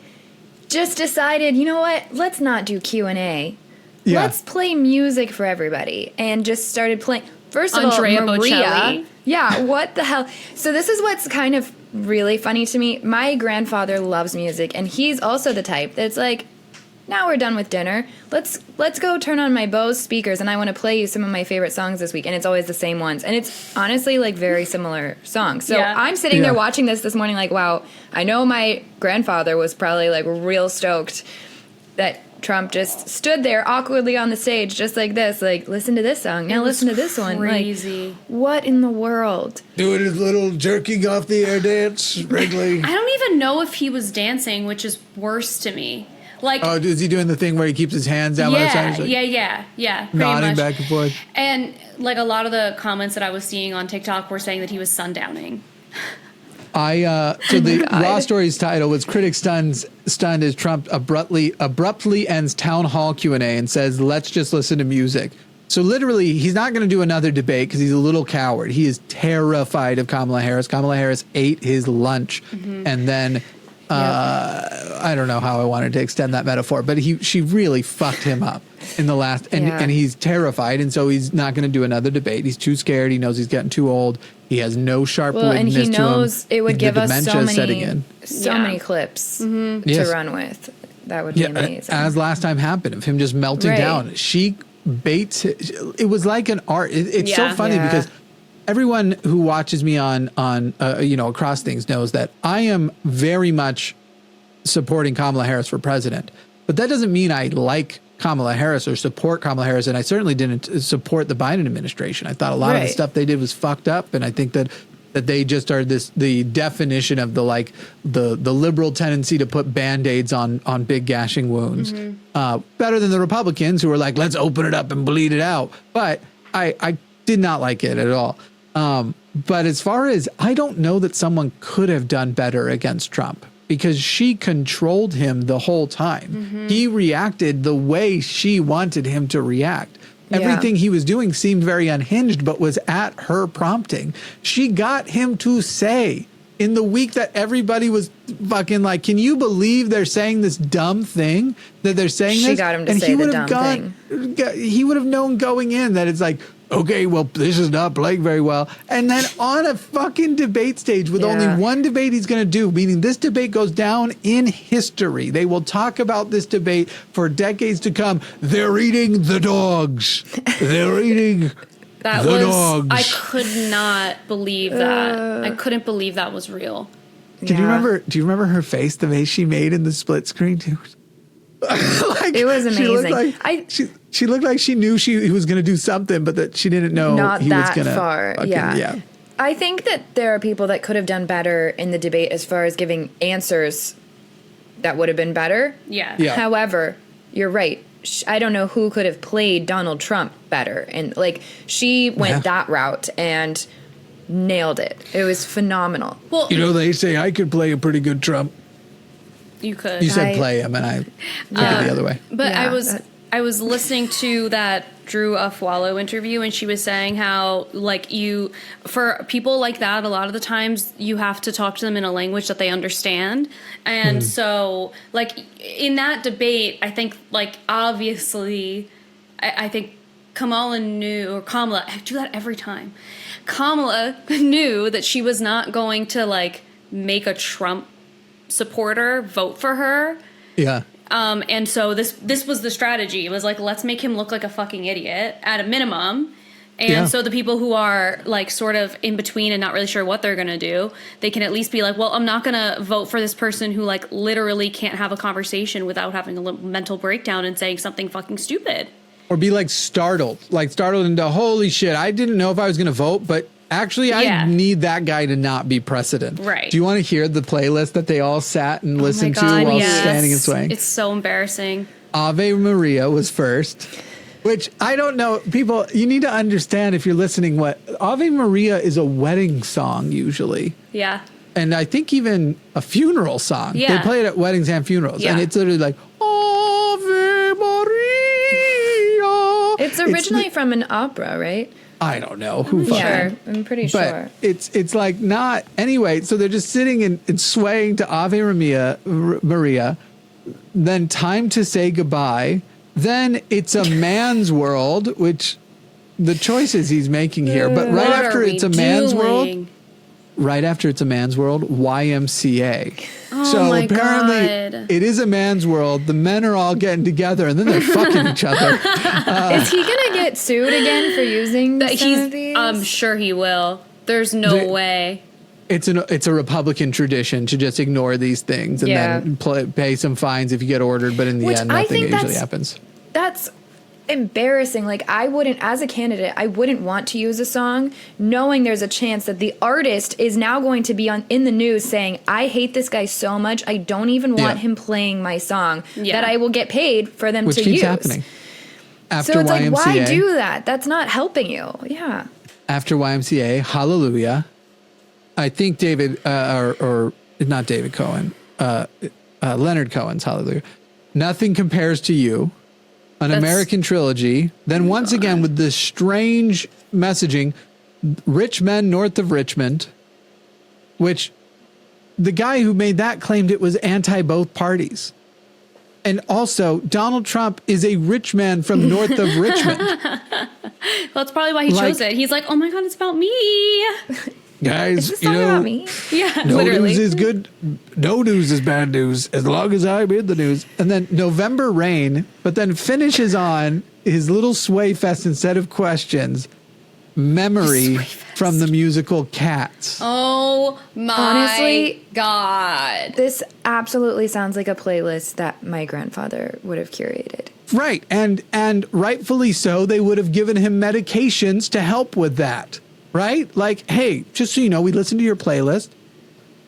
just decided, you know what? Let's not do Q&A. Yeah. Let's play music for everybody. And just started playing... First of Andrea all, Maria... Bocelli. Yeah, what the hell? So this is what's kind of really funny to me. My grandfather loves music, and he's also the type that's like, now we're done with dinner. Let's go turn on my Bose speakers, and I want to play you some of my favorite songs this week. And it's always the same ones. And it's honestly like very similar songs. So I'm sitting there watching this morning like, wow, I know my grandfather was probably like real stoked that Trump just stood there awkwardly on the stage just like this, like, listen to this song, now listen to this one. Crazy. Like, what in the world? Doing his little jerking off the air dance, Wrigley. I don't even know if he was dancing, which is worse to me. Like, oh, is he doing the thing where he keeps his hands down by the side? Like, yeah. Nodding much. back and forth. And like a lot of the comments that I was seeing on TikTok were saying that he was sundowning. So the Raw Stories title was "Critics Stunned as Trump abruptly ends town hall Q&A and says, let's just listen to music." So literally, he's not going to do another debate because he's a little coward. He is terrified of Kamala Harris. Kamala Harris ate his lunch, and then I don't know how I wanted to extend that metaphor, but she really fucked him up in the last, and he's terrified, and so he's not going to do another debate. He's too scared. He knows he's getting too old. He has no sharp witness and he knows to him. It would give us so many clips Yes. to run with. That would be amazing. As last time happened of him just melting down. She baits it was like an art. It's so funny because everyone who watches me on across things knows that I am very much supporting Kamala Harris for president. But that doesn't mean I like Kamala Harris or support Kamala Harris, and I certainly didn't support the Biden administration. I thought a lot of the stuff they did was fucked up, and I think that they just are the definition of the liberal tendency to put Band-Aids on big gashing wounds. Better than the Republicans who were like, let's open it up and bleed it out. But I did not like it at all. But as far as, I don't know that someone could have done better against Trump, because she controlled him the whole time. He reacted the way she wanted him to react. Everything he was doing seemed very unhinged, but was at her prompting. She got him to say, in the week that everybody was fucking like, can you believe they're saying this dumb thing that they're saying this? She got him to say the dumb thing. He would have known going in that it's like, okay, well, this is not playing very well. And then on a fucking debate stage with only one debate he's going to do, meaning this debate goes down in history. They will talk about this debate for decades to come. They're eating the dogs. They're eating the dogs. I could not believe that. I couldn't believe that was real. Do you remember her face, the face she made in the split screen too? It was amazing. She looked like she knew he was going to do something, but that she didn't know he was going to. Not that far. I think that there are people that could have done better in the debate as far as giving answers that would have been better. Yeah. However, you're right. I don't know who could have played Donald Trump better. And she went that route and nailed it. It was phenomenal. Well, they say I could play a pretty good Trump. You could. You said play him, and I took it the other way. But I was listening to that Drew Afwalo interview, and she was saying how, like, for people like that, a lot of the times you have to talk to them in a language that they understand. And so, like, in that debate, I think, like, obviously, I think Kamala, I do that every time. Kamala knew that she was not going to, like, make a Trump supporter vote for her. Yeah. And so this was the strategy. It was like, let's make him look like a fucking idiot at a minimum. And so the people who are, like, sort of in between and not really sure what they're going to do, they can at least be like, well, I'm not going to vote for this person who, like, literally can't have a conversation without having a mental breakdown and saying something fucking stupid. Or be, like, startled into, holy shit, I didn't know if I was going to vote, but actually I need that guy to not be precedent. Right. Do you want to hear the playlist that they all sat and listened to while standing and swaying? It's so embarrassing. Ave Maria was first, which I don't know. People, you need to understand if you're listening what Ave Maria is, a wedding song usually. Yeah. And I think even a funeral song. Yeah. They play it at weddings and funerals. Yeah. And it's literally like, Ave Maria. It's originally from an opera, right? I don't know. Who Yeah, I'm pretty sure. But it's like not anyway. So they're just sitting and swaying to Ave Maria. Then Time to Say Goodbye. Then It's a Man's World, which the choices he's making here. But right after It's a Man's World, YMCA. Oh, so my apparently God. it is a man's world. The men are all getting together and then they're fucking each other. Is he gonna get sued again for using some of these? I'm sure he will. There's no way. It's a Republican tradition to just ignore these things and then pay some fines if you get ordered. But in the end, nothing usually happens. That's embarrassing. Like, I wouldn't, as a candidate, I wouldn't want to use a song knowing there's a chance that the artist is now going to be in the news saying, I hate this guy so much, I don't even want him playing my song, that I will get paid for them Which to keeps use. happening. After So it's YMCA, like, why do that? That's not helping you. Yeah. After YMCA, Hallelujah. I think David, or not David Cohen, Leonard Cohen's Hallelujah. Nothing Compares to You. An American Trilogy. Then once again with this strange messaging, Rich Men North of Richmond, which the guy who made that claimed it was anti both parties. And also, Donald Trump is a rich man from north of Richmond. Well, that's probably why he chose it. He's like, oh my God, it's about me. Guys, It's not about me. Yeah, no literally. news is good. No news is bad news as long as I'm in the news. And then November Rain, but then finishes on his little sway fest instead of questions. Memory from the musical Cats. Oh my Honestly, God. This absolutely sounds like a playlist that my grandfather would have curated. Right. And rightfully so, they would have given him medications to help with that. Right? Like, hey, just so you know, we listened to your playlist.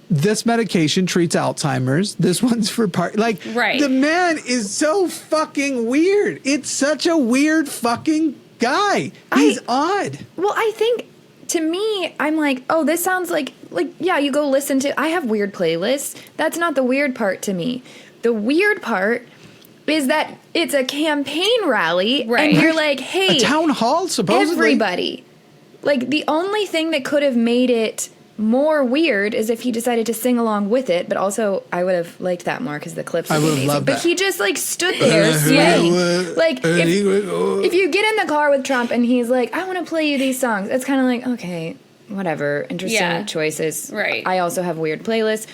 This medication treats Alzheimer's. This one's for right. The man is so fucking weird. It's such a weird fucking guy. He's odd. Well, I think, to me, I'm like, oh, this sounds like, yeah, you go listen to, I have weird playlists. That's not the weird part to me. The weird part is that it's a campaign rally, and you're like, hey. A town hall, supposedly. Everybody. Like, the only thing that could have made it more weird is if he decided to sing along with it, but also I would have liked that more because the clips would be amazing. Loved that. But he just, like, stood there swaying. Like, if you get in the car with Trump and he's like, I want to play you these songs, it's kind of like, okay, whatever, interesting choices. Right. I also have weird playlists.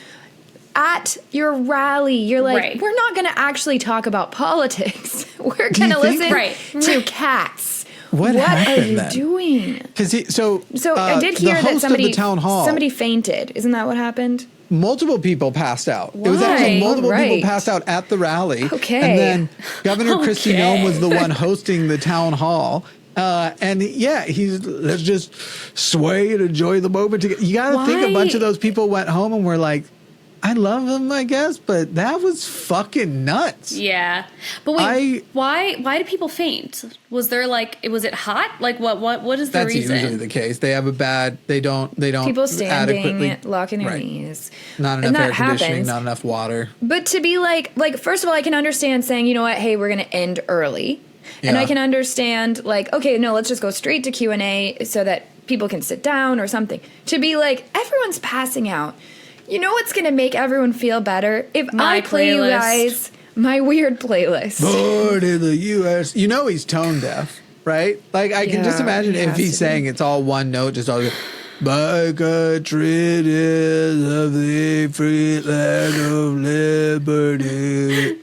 At your rally, you're like, we're not going to actually talk about politics. We're going to listen to Cats. What are you doing? Because I did hear that somebody fainted. Isn't that what happened? Multiple people passed out. Why? It was actually multiple people passed out at the rally. Okay. And then Governor Kristi Noem was the one hosting the town hall. Let's just sway and enjoy the moment. You got to think a bunch of those people went home and were like, I love him, I guess, but that was fucking nuts. Yeah. But wait, why do people faint? Was there was it hot? Like what is the reason? That's usually the case. They have they don't people standing, locking their knees. Not enough air conditioning, not enough water. But to be like first of all, I can understand saying, you know what, hey, we're going to end early. And Yeah. I can understand, like, okay, no, let's just go straight to Q&A so that people can sit down or something. To be like, everyone's passing out. You know what's going to make everyone feel better? If My I play you playlist. guys my weird playlist. Born in the U.S. You know he's tone deaf, right? Like, I can just Yeah, imagine he if has he's to saying be. it's all one note, just all my country is of the free land of liberty.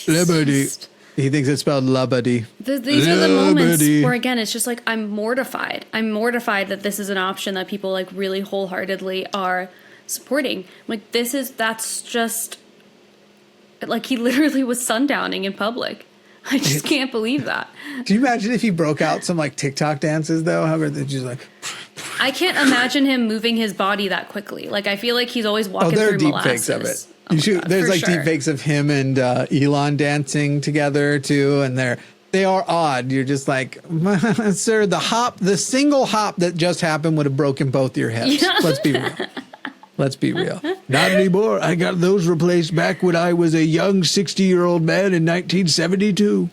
Liberty. Just- He thinks it's spelled liberty. These are the moments Liberty. where, again, it's just like, I'm mortified. I'm mortified that this is an option that people like really wholeheartedly are supporting. Like, that's just, like, he literally was sundowning in public. I just can't believe that. Can you imagine if he broke out some like TikTok dances though? How they're just like, I can't imagine him moving his body that quickly. Like, I feel like he's always oh, walking there are through deep molasses. fakes of it. Oh my God, There's for like sure. deep fakes of him and Elon dancing together too, and they are odd. You're just like, sir, the single hop that just happened would have broken both your hips. Yeah. Let's be real. Let's be real. Not anymore. I got those replaced back when I was a young 60-year-old man in 1972.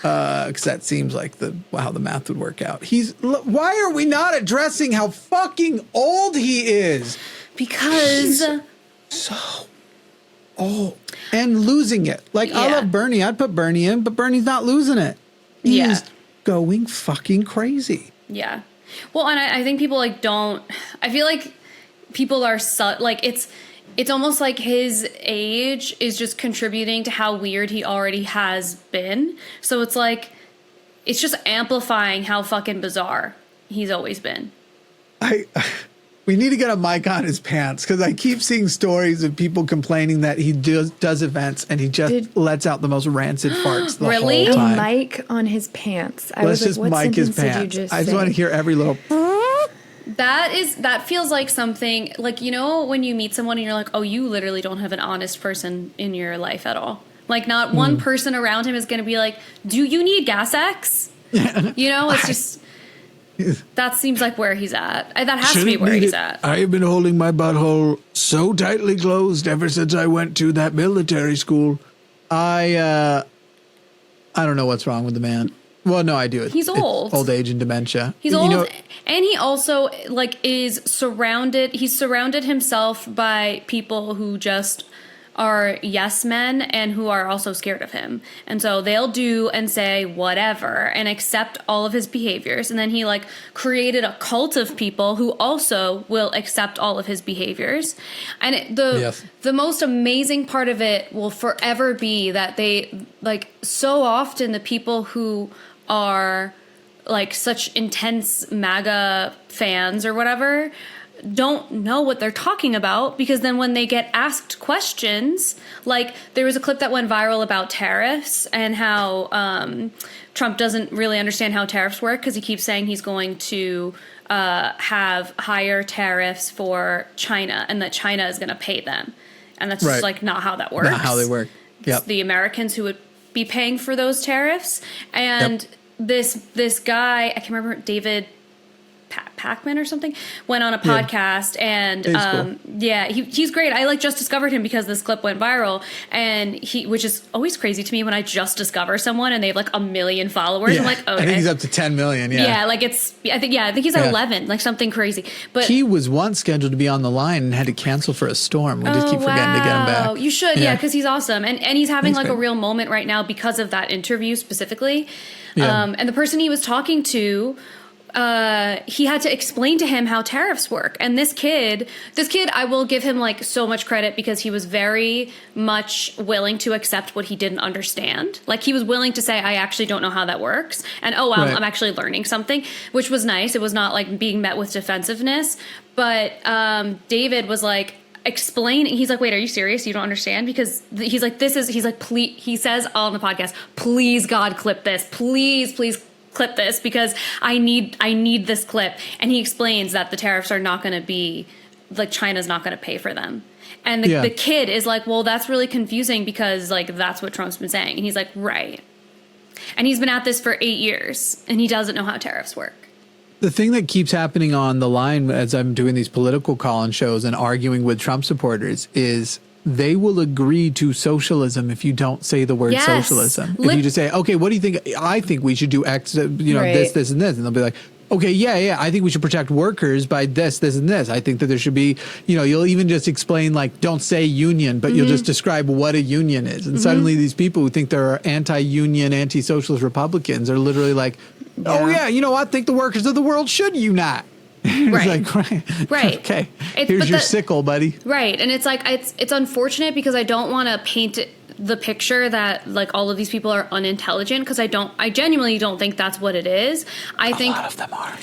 Because that seems like how the math would work out. Why are we not addressing how fucking old he is? Because So old and losing it. Like, I Yeah. love Bernie. I'd put Bernie in, but Bernie's not losing it. He's Yeah. going fucking crazy. yeah. Well, and I think people like don't. I feel like people are like it's almost like his age is just contributing to how weird he already has been. So it's like it's just amplifying how fucking bizarre he's always been. We need to get a mic on his pants because I keep seeing stories of people complaining that he does events and he just lets out the most rancid farts the Really? whole A time. mic on his pants. I Let's was just like, what mic his sentence did you pants. just I just say? want to hear every little. That feels like something like, you know, when you meet someone and you're like, oh, you literally don't have an honest person in your life at all. Like, not one person around him is going to be like, do you need gas X? You know, it's just, that seems like where he's at. That has to be where he's at. I have been holding my butthole so tightly closed ever since I went to that military school. I don't know what's wrong with the man. Well, no, I do. He's It's old. old age and dementia. He's You old, know, and he also like he's surrounded himself by people who just are yes men and who are also scared of him. And so they'll do and say whatever and accept all of his behaviors. And then he like created a cult of people who also will accept all of his behaviors. And the most amazing part of it will forever be that they like so often the people who are like such intense MAGA fans or whatever don't know what they're talking about, because then when they get asked questions, like there was a clip that went viral about tariffs and how Trump doesn't really understand how tariffs work because he keeps saying he's going to have higher tariffs for China and that China is going to pay them. And that's just like not how that works. not how they work. It's Yep. the Americans who would be paying for those tariffs. And this guy, I can't remember, David Pacman or something, went on a podcast and He's cool. he's great. I like just discovered him because this clip went viral, and which is always crazy to me when I just discover someone and they have like 1 million followers. Yeah. I'm like, okay. I think he's up to 10 million. Yeah. like I think he's at 11, like something crazy. But He was once scheduled to be on the line and had to cancel for a storm. We just keep forgetting to get him back. You should, because he's awesome. And he's having He's like great. a real moment right now because of that interview specifically. Yeah. And the person he was talking to, he had to explain to him how tariffs work. And this kid, I will give him like so much credit because he was very much willing to accept what he didn't understand. Like he was willing to say, I actually don't know how that works. And oh, wow, Right. I'm actually learning something, which was nice. It was not like being met with defensiveness. But David was like, explaining, he's like, wait, are you serious? You don't understand? Because he's like, please, he says on the podcast, please God, clip this, please clip this, because I need this clip. And he explains that the tariffs are not going to be like, China's not going to pay for them. And the kid is like, well, that's really confusing because like that's what Trump's been saying. And he's like, right. And he's been at this for 8 years and he doesn't know how tariffs work. The thing that keeps happening on the line as I'm doing these political call-in shows and arguing with Trump supporters is they will agree to socialism if you don't say the word Yes. socialism. If you just say, okay, what do you think? I think we should do X, this, and this. And they'll be like, okay, yeah, I think we should protect workers by this, and this. I think that there should be, you'll even just explain, like, don't say union, but you'll just describe what a union is. And suddenly these people who think there are anti-union, anti-socialist Republicans are literally like, oh, yeah, I think the workers of the world should unite. Right. It's like, right. Okay. Here's your sickle, buddy. Right. And it's like, it's unfortunate because I don't want to paint the picture that like all of these people are unintelligent, because I genuinely don't think that's what it is. I think a lot of them are.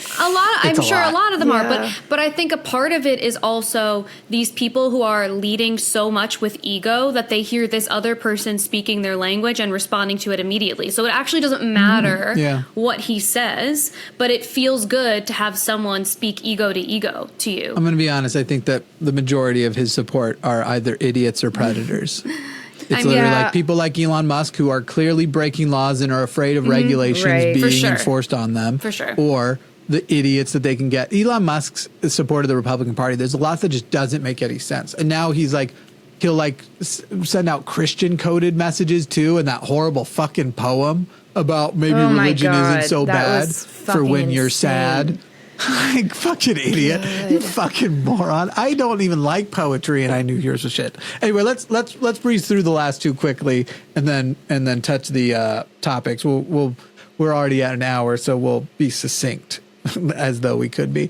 I'm sure a lot of them Yeah. are, but I think a part of it is also these people who are leading so much with ego that they hear this other person speaking their language and responding to it immediately. So it actually doesn't matter what he says, but it feels good to have someone speak ego to you. I'm going to be honest. I think that the majority of his support are either idiots or predators. It's literally like people like Elon Musk who are clearly breaking laws and are afraid of regulations being enforced on them. For sure. Or the idiots that they can get. Elon Musk's support of the Republican Party, there's a lot that just doesn't make any sense. And now he's like, he'll like send out Christian coded messages too, and that horrible fucking poem about maybe religion isn't so bad for when you're sad. Like, fucking idiot. You fucking moron. I don't even like poetry, and I knew yours was shit. Anyway, let's breeze through the last two quickly and then touch the topics. We're already at an hour, so we'll be succinct as though we could be.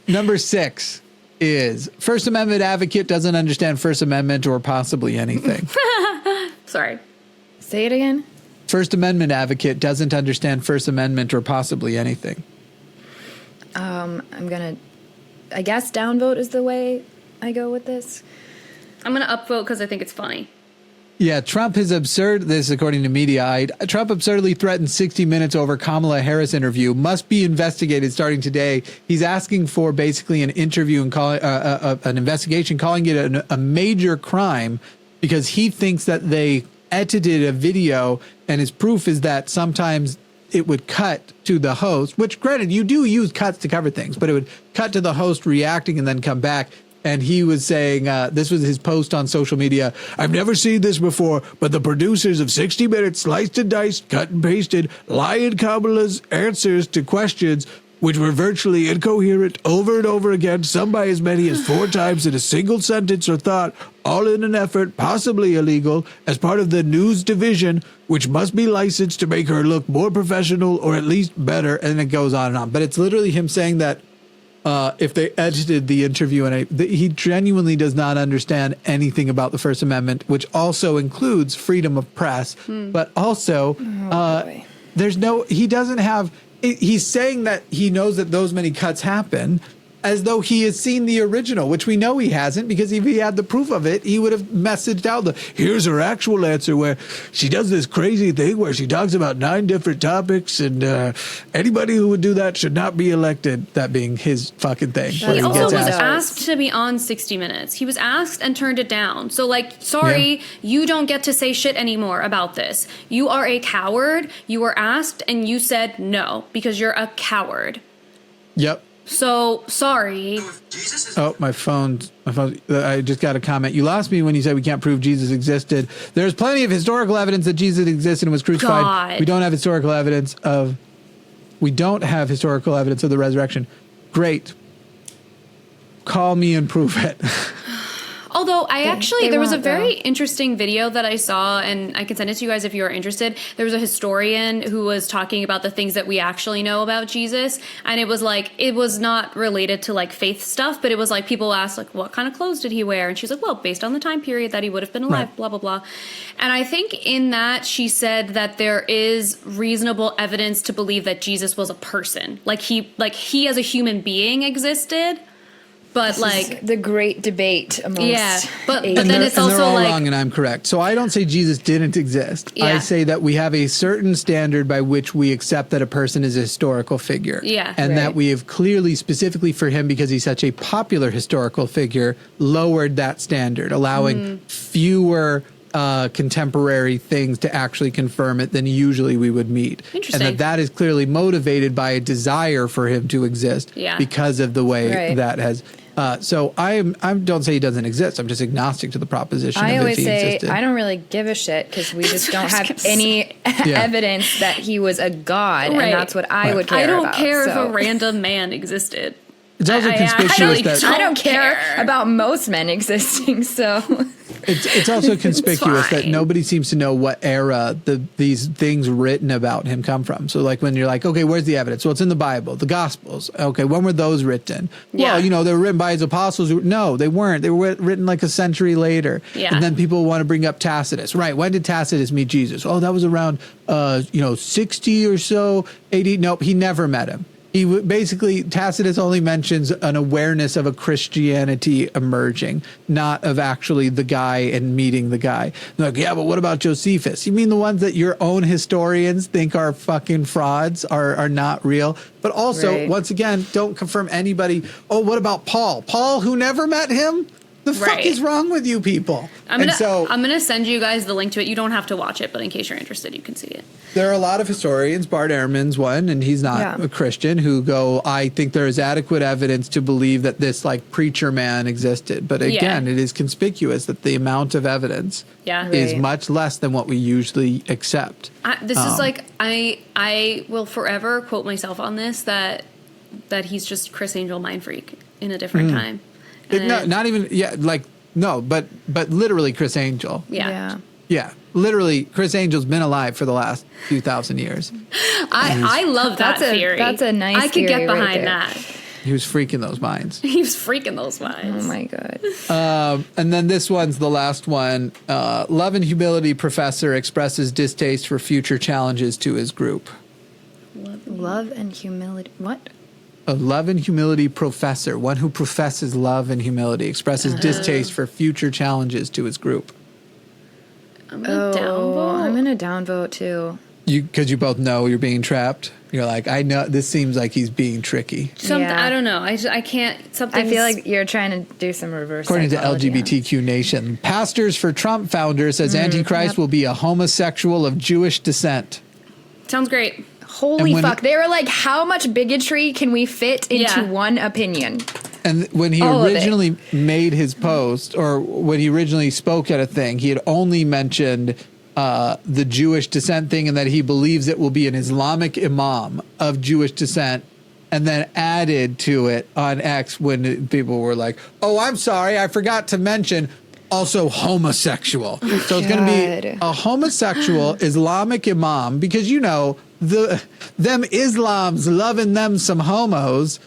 Number 6 is First Amendment advocate doesn't understand First Amendment or possibly anything. Sorry. Say it again. First Amendment advocate doesn't understand First Amendment or possibly anything. I guess downvote is the way I go with this. I'm going to upvote because I think it's funny. Yeah, Trump is absurd. This, according to Mediaite, Trump absurdly threatened 60 Minutes over Kamala Harris interview. Must be investigated starting today. He's asking for basically an interview and an investigation, calling it a major crime because he thinks that they edited a video, and his proof is that sometimes it would cut to the host, which granted, you do use cuts to cover things, but it would cut to the host reacting and then come back. And he was saying, this was his post on social media, I've never seen this before, but the producers of 60 Minutes sliced and diced, cut and pasted, lying Kamala's answers to questions which were virtually incoherent over and over again, some by as many as 4 times in a single sentence or thought, all in an effort, possibly illegal, as part of the news division, which must be licensed to make her look more professional or at least better, and it goes on and on. But it's literally him saying that if they edited the interview, and he genuinely does not understand anything about the First Amendment, which also includes freedom of press, but also he doesn't have... He's saying that he knows that those many cuts happen as though he has seen the original, which we know he hasn't, because if he had the proof of it, he would have messaged out here's her actual answer, where she does this crazy thing where she talks about 9 different topics, and anybody who would do that should not be elected. That being his fucking thing. He also was asked to be on 60 Minutes. He was asked and turned it down. So, like, sorry, you don't get to say shit anymore about this. You are a coward. You were asked and you said no because you're a coward. Yep. So, sorry. Oh, my phone. I just got a comment. You lost me when you said we can't prove Jesus existed. There's plenty of historical evidence that Jesus existed and was crucified. God. We don't have historical evidence of the resurrection. Great. Call me and prove it. Although there was a very interesting video that I saw, and I can send it to you guys if you are interested. There was a historian who was talking about the things that we actually know about Jesus, and it was not related to like faith stuff, but it was like people asked like, what kind of clothes did he wear? And she's like, well, based on the time period that he would have been alive, blah, blah, blah. And I think in that she said that there is reasonable evidence to believe that Jesus was a person. Like he as a human being existed. But this like the great debate amongst but then it's also they're all like wrong and I'm correct. So I don't say Jesus didn't exist. I say that we have a certain standard by which we accept that a person is a historical figure. Yeah. And that we have clearly, specifically for him, because he's such a popular historical figure, lowered that standard, allowing fewer contemporary things to actually confirm it than usually we would meet. Interesting. And that is clearly motivated by a desire for him to exist because of the way that has So I don't say he doesn't exist. I'm just agnostic to the proposition. I of always if he say existed. I don't really give a shit because we just don't have any Yeah. evidence that he was a god, Right. and that's what I would care I don't about. care if so. a random man existed. It's also I conspicuous actually that I don't care care. about most men existing. So it's also conspicuous that fine. nobody seems to know what era these things written about him come from. So like when you're like, okay, where's the evidence? Well, it's in the Bible, the Gospels. Okay, when were those written? Yeah. Well, they were written by his apostles. No, they weren't. They were written like a century later. Yeah. And then people want to bring up Tacitus. Right. When did Tacitus meet Jesus? Oh, that was around 60 or so AD. Nope, he never met him. Basically, Tacitus only mentions an awareness of a Christianity emerging, not of actually the guy and meeting the guy. They're like, yeah, but what about Josephus? You mean the ones that your own historians think are fucking frauds, are not real? But also, Right. once again, don't confirm anybody. Oh, what about Paul? Paul, who never met him? The fuck Right. is wrong with you people? I'm gonna send you guys the link to it. You don't have to watch it, but in case you're interested, you can see it. There are a lot of historians, Bart Ehrman's one, and he's not Yeah. a Christian, who go, I think there is adequate evidence to believe that this like preacher man existed. But again, it is conspicuous that the amount of evidence Yeah. is Right. much less than what we usually accept. This is like I will forever quote myself on this that he's just Chris Angel mind freak in a different time. No, not even, but literally Chris Angel. Yeah. Yeah, literally Chris Angel's been alive for the last few thousand years. I love that theory. That's a nice I could theory get right behind there. that. He was freaking those minds. He was freaking those minds. Oh my god. And then this one's the last one. Love and humility professor expresses distaste for future challenges to his group. Love and humility. What? A love and humility professor, one who professes love and humility, expresses distaste for future challenges to his group. I'm gonna downvote. I'm gonna downvote too. Because you both know you're being trapped. You're like, I know this seems like he's being tricky. Yeah. I don't know. I can't. Something. I feel like you're trying to do some reverse. According to psychology on- LGBTQ Nation, Pastors for Trump founder says Antichrist will be a homosexual of Jewish descent. sounds great. Holy And when fuck! They were like, "How much bigotry can we fit into Yeah. one opinion?" And when he All of it. originally made his post, or when he originally spoke at a thing, he had only mentioned the Jewish descent thing, and that he believes it will be an Islamic imam of Jewish descent, and then added to it on X when people were like, oh, I'm sorry, I forgot to mention also homosexual. So it's going to be God. a homosexual Islamic imam, because them Islams loving them some homos,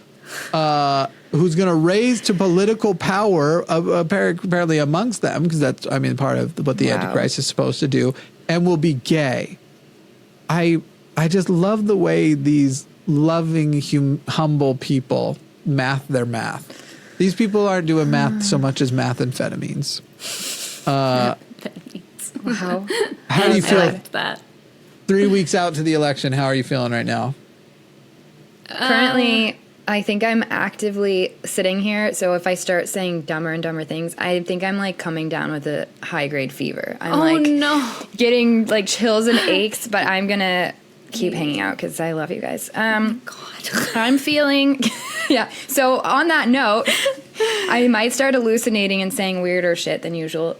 who's going to raise to political power apparently amongst them, because that's, part of what the Wow. Antichrist is supposed to do, and will be gay. I just love the way these loving, humble people math their math. These people aren't doing math so much as methamphetamines. Wow. How do you I feel? liked that. 3 weeks out to the election, how are you feeling right now? Currently, I think I'm actively sitting here. So if I start saying dumber and dumber things, I think I'm like coming down with a high grade fever. I'm Oh like no. getting like chills and aches, but I'm gonna keep hanging out because I love you guys. God. I'm feeling, yeah. So on that note, I might start hallucinating and saying weirder shit than usual.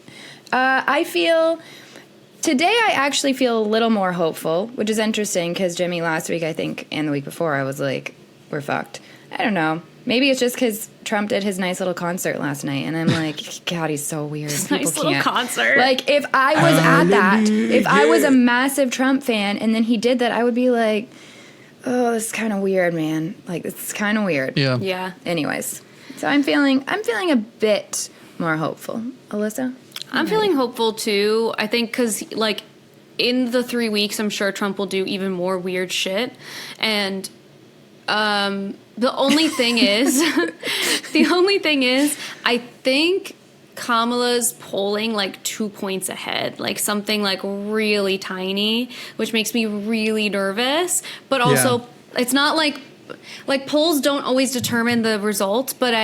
Today I actually feel a little more hopeful, which is interesting because Jimmy last week, I think, and the week before, I was like, we're fucked. I don't know. Maybe it's just because Trump did his nice little concert last night, and I'm like, God, he's so weird. Nice little concert. Like, if I was at that, if I was a massive Trump fan, and then he did that, I would be like, oh, this is kind of weird, man. Like, this is kind of weird. Yeah. Yeah. Anyways, so I'm feeling a bit more hopeful. Alyssa? I'm feeling hopeful too. I think because like in the 3 weeks, I'm sure Trump will do even more weird shit. And the only thing is, I think Kamala's polling like 2 points ahead, like something like really tiny, which makes me really nervous. But also, it's not like polls don't always determine the result, but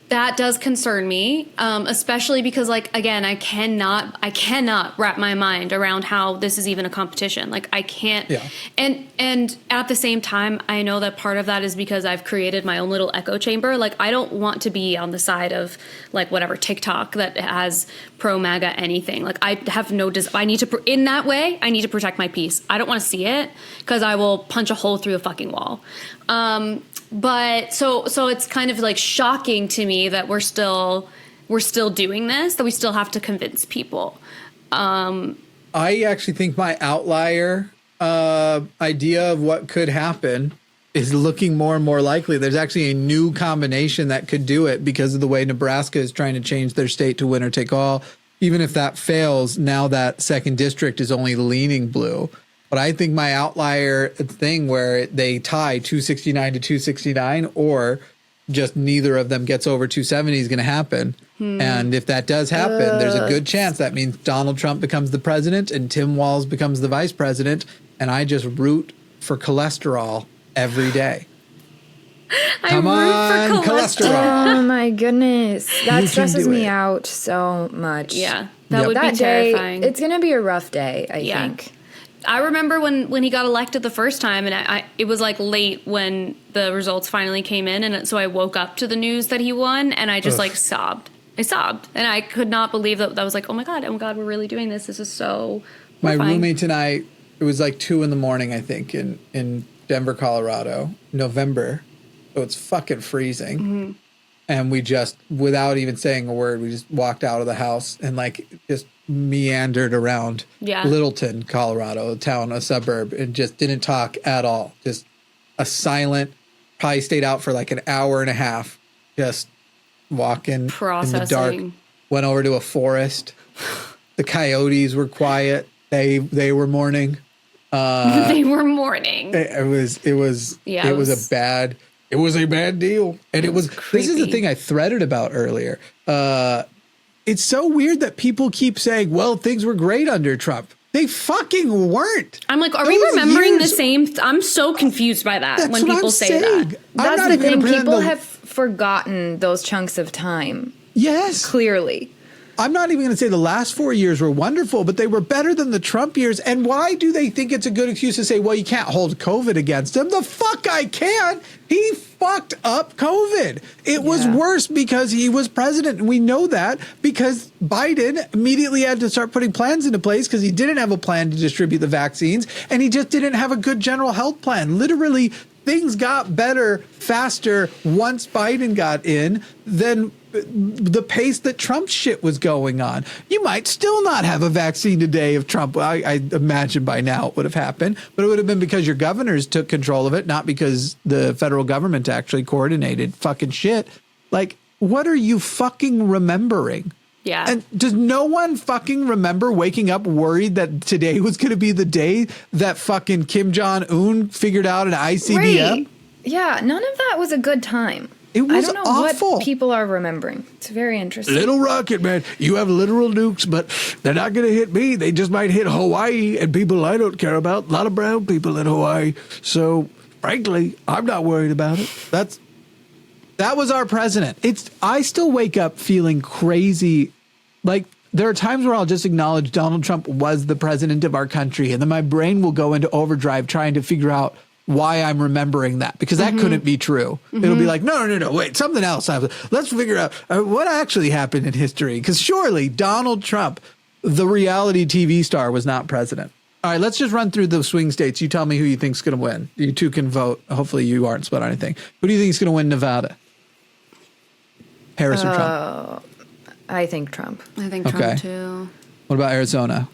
That does concern me, especially because, like, again, I cannot wrap my mind around how this is even a competition. Like, I can't. Yeah. And at the same time, I know that part of that is because I've created my own little echo chamber. Like, I don't want to be on the side of, like, whatever TikTok that has pro MAGA anything. Like, I have no. I need to in that way. I need to protect my peace. I don't want to see it because I will punch a hole through the fucking wall. But so it's kind of like shocking to me that we're still doing this, that we still have to convince people. I actually think my outlier idea of what could happen is looking more and more likely. There's actually a new combination that could do it because of the way Nebraska is trying to change their state to winner take all. Even if that fails, now that second district is only leaning blue. But I think my outlier thing where they tie 269 to 269 or just neither of them gets over 270 is going to happen. And if that does happen, there's a good chance that means Donald Trump becomes the president and Tim Walz becomes the vice president. And I just root for cholesterol every day. Come on, cholesterol. Oh my goodness. That stresses me out so much. Yeah. That would be terrifying. It's going to be a rough day, I think. I remember when he got elected the first time, and it was like late when the results finally came in, and so I woke up to the news that he won, and I just like sobbed. I sobbed, and I could not believe that. I was like, oh my god, we're really doing this. This is so. My roommate and I, it was like 2 a.m, I think, in Denver, Colorado, November, so it's fucking freezing. Mm-hmm. And we just, without even saying a word, we just walked out of the house and like just meandered around Littleton, Colorado, a suburb, and just didn't talk at all. Just a silent, probably stayed out for like an hour and a half, just walking in the dark. Went over to a forest. The coyotes were quiet. They were mourning. They were mourning. It was a bad deal. And it was creepy. This is the thing I threaded about earlier. It's so weird that people keep saying, well, things were great under Trump. They fucking weren't. I'm like, are we remembering the same? I'm so confused by that when people say that. That's the thing. People have forgotten those chunks of time. Yes. Clearly. I'm not even going to say the last 4 years were wonderful, but they were better than the Trump years. And why do they think it's a good excuse to say, well, you can't hold COVID against him? The fuck I can. He fucked up COVID. It was worse because he was president. And we know that because Biden immediately had to start putting plans into place because he didn't have a plan to distribute the vaccines. And he just didn't have a good general health plan. Literally, things got better faster once Biden got in than the pace that Trump shit was going on. You might still not have a vaccine today if Trump, I imagine by now it would have happened, but it would have been because your governors took control of it, not because the federal government actually coordinated fucking shit. Like, what are you fucking remembering? Yeah. And does no one fucking remember waking up worried that today was going to be the day that fucking Kim Jong-un figured out an ICBM? Right. Yeah, none of that was a good time. It was I don't know awful. What people are remembering. It's very interesting. Little rocket, man. You have literal nukes, but they're not going to hit me. They just might hit Hawaii and people I don't care about. A lot of brown people in Hawaii. So, frankly, I'm not worried about it. That was our president. I still wake up feeling crazy. Like, there are times where I'll just acknowledge Donald Trump was the president of our country, and then my brain will go into overdrive trying to figure out why I'm remembering that, because that couldn't be true. It'll be like, no, wait, something else happened. Let's figure out what actually happened in history, because surely Donald Trump, the reality TV star, was not president. All right, let's just run through the swing states. You tell me who you think's going to win. You two can vote. Hopefully you aren't split on anything. Who do you think is going to win Nevada? Harris or Trump? I think Trump. I think Trump too. What about Arizona?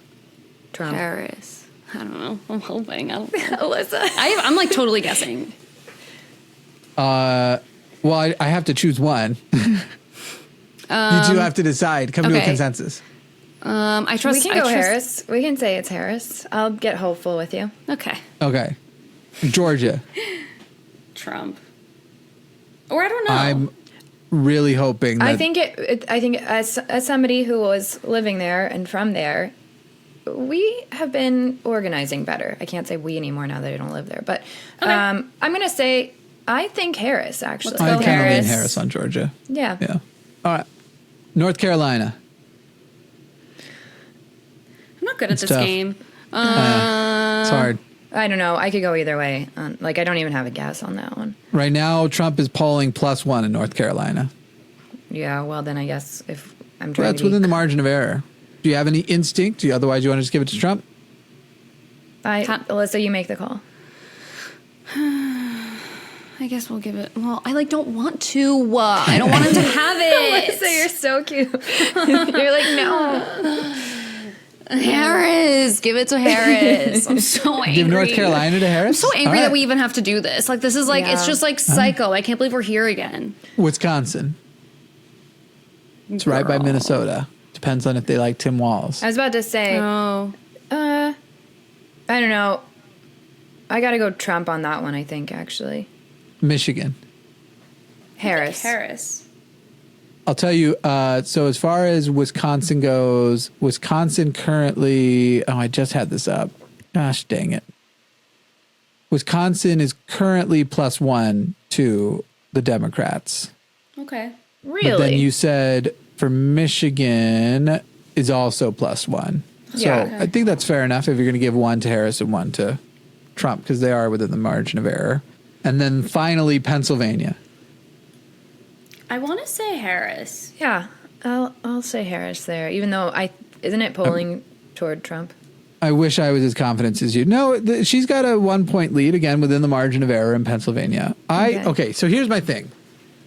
Trump. Harris. I don't know. I'm hoping. I don't know. Alyssa. I'm like totally guessing. Well, I have to choose one. You two have to decide. Come to a consensus. I trust. We can go Harris. We can say it's Harris. I'll get hopeful with you. Okay. Georgia. Trump. Or I don't know. I'm really hoping that I think as somebody who was living there and from there, we have been organizing better. I can't say we anymore now that I don't live there, but I'm going to say I think Harris, actually. Let's I go kind of lean Harris. Harris on Georgia. Yeah. Yeah. All right. North Carolina. I'm not good at this tough. game. It's hard. I don't know. I could go either way. Like, I don't even have a guess on that one. Right now, Trump is polling +1 in North Carolina. Yeah, well, then I guess if I'm trying That's to be... within the margin of error. Do you have any instinct? Otherwise, you want to just give it to Trump? Alyssa, you make the call. I guess we'll give it. Well, I don't want to. I don't want him to have it. Alyssa, you're so cute. You're like, no. Harris, give it to Harris. I'm so angry. Give North Carolina to Harris? I'm so angry All right. that we even have to do this. Like, this is like, it's Yeah. just like psycho. I can't believe we're here again. Wisconsin. It's right by Minnesota. Depends on if they like Tim Walz. I was about to say, Oh. I don't know. I got to go Trump on that one, I think, actually. Michigan. Harris. I'll tell you, so as far as Wisconsin goes, Wisconsin currently, I just had this up. Gosh dang it. Wisconsin is currently +1 to the Democrats. Okay. Really? But then you said for Michigan is also +1. So Yeah. I think that's fair enough if you're going to give one to Harris and one to Trump because they are within the margin of error. And then finally, Pennsylvania. I want to say Harris. Yeah, I'll say Harris there, even though isn't it polling toward Trump? I wish I was as confident as you. No, she's got a 1-point lead again within the margin of error in Pennsylvania. Okay, so here's my thing.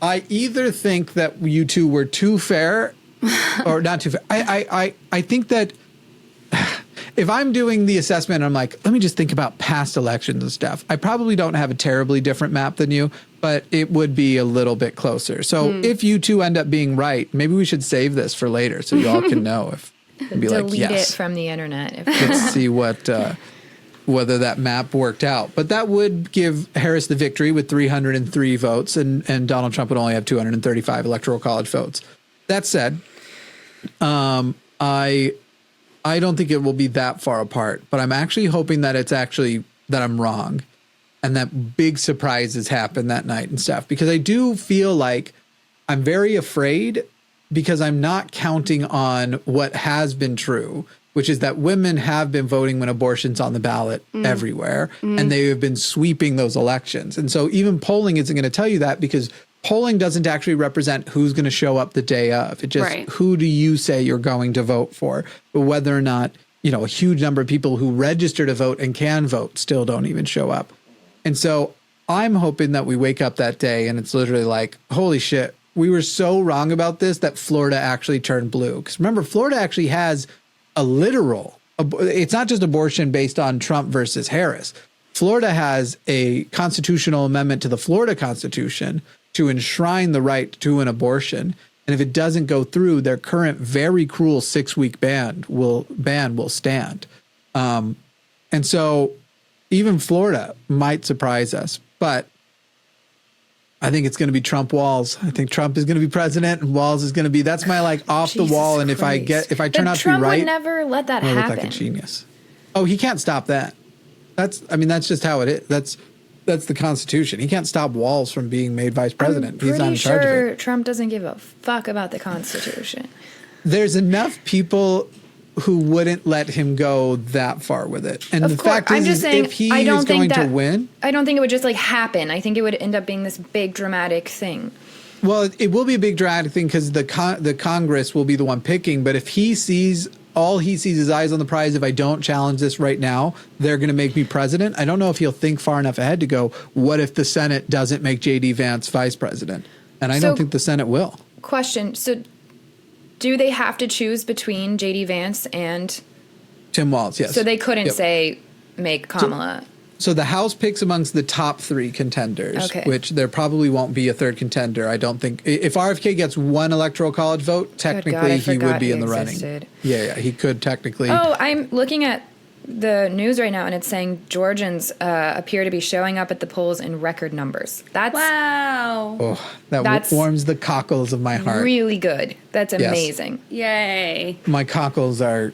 I either think that you two were too fair or not too fair. I think that if I'm doing the assessment, I'm like, let me just think about past elections and stuff. I probably don't have a terribly different map than you, but it would be a little bit closer. So if you two end up being right, maybe we should save this for later so you all can know if and be like, Delete yes. it from the internet. Let's see whether that map worked out. But that would give Harris the victory with 303 votes, and Donald Trump would only have 235 electoral college votes. That said, I don't think it will be that far apart, but I'm actually hoping that that I'm wrong and that big surprises happen that night and stuff, because I do feel like I'm very afraid because I'm not counting on what has been true, which is that women have been voting when abortion's on the ballot everywhere, and they have been sweeping those elections. And so even polling isn't going to tell you that, because polling doesn't actually represent who's going to show up the day of. It just, who do you say you're going to vote for? But whether or not, a huge number of people who register to vote and can vote still don't even show up. And so I'm hoping that we wake up that day and it's literally like, holy shit, we were so wrong about this that Florida actually turned blue. Because remember, Florida actually has a literal, it's not just abortion based on Trump versus Harris. Florida has a constitutional amendment to the Florida Constitution to enshrine the right to an abortion. And if it doesn't go through, their current very cruel 6-week ban will stand. And so even Florida might surprise us, but I think it's going to be Trump Walz. I think Trump is going to be president and Walz is going to be, that's my off the wall. And Christ. if I turn out Trump to be right, would never let that I happen. look like a genius. Oh, he can't stop that. That's just how it is. That's the Constitution. He can't stop Walz from being made vice president. He's not in charge of it. Trump doesn't give a fuck about the Constitution. There's enough people who wouldn't let him go that far with it. And Of the course. fact I'm is, just saying, if he I don't is think going to that- win, I don't think it would just happen. I think it would end up being this big dramatic thing. well, it will be a big dramatic thing because the Congress will be the one picking. But if he sees his eyes on the prize, if I don't challenge this right now, they're going to make me president. I don't know if he'll think far enough ahead to go, what if the Senate doesn't make J.D. Vance vice president? And I don't think the Senate will. Question. So do they have to choose between J.D. Vance and... Tim Walz, yes. So they couldn't Yep. say make Kamala. So the House picks amongst the top 3 contenders, Okay. which there probably won't be a third contender. I don't think. If RFK gets one electoral college vote, technically God, I he would forgot be he in the existed. running. Yeah, he could technically. Oh, I'm looking at the news right now, and it's saying Georgians appear to be showing up at the polls in record numbers. That's Wow. Oh, that That's warms the cockles of my heart. really good. That's Yes. amazing. Yay. My cockles are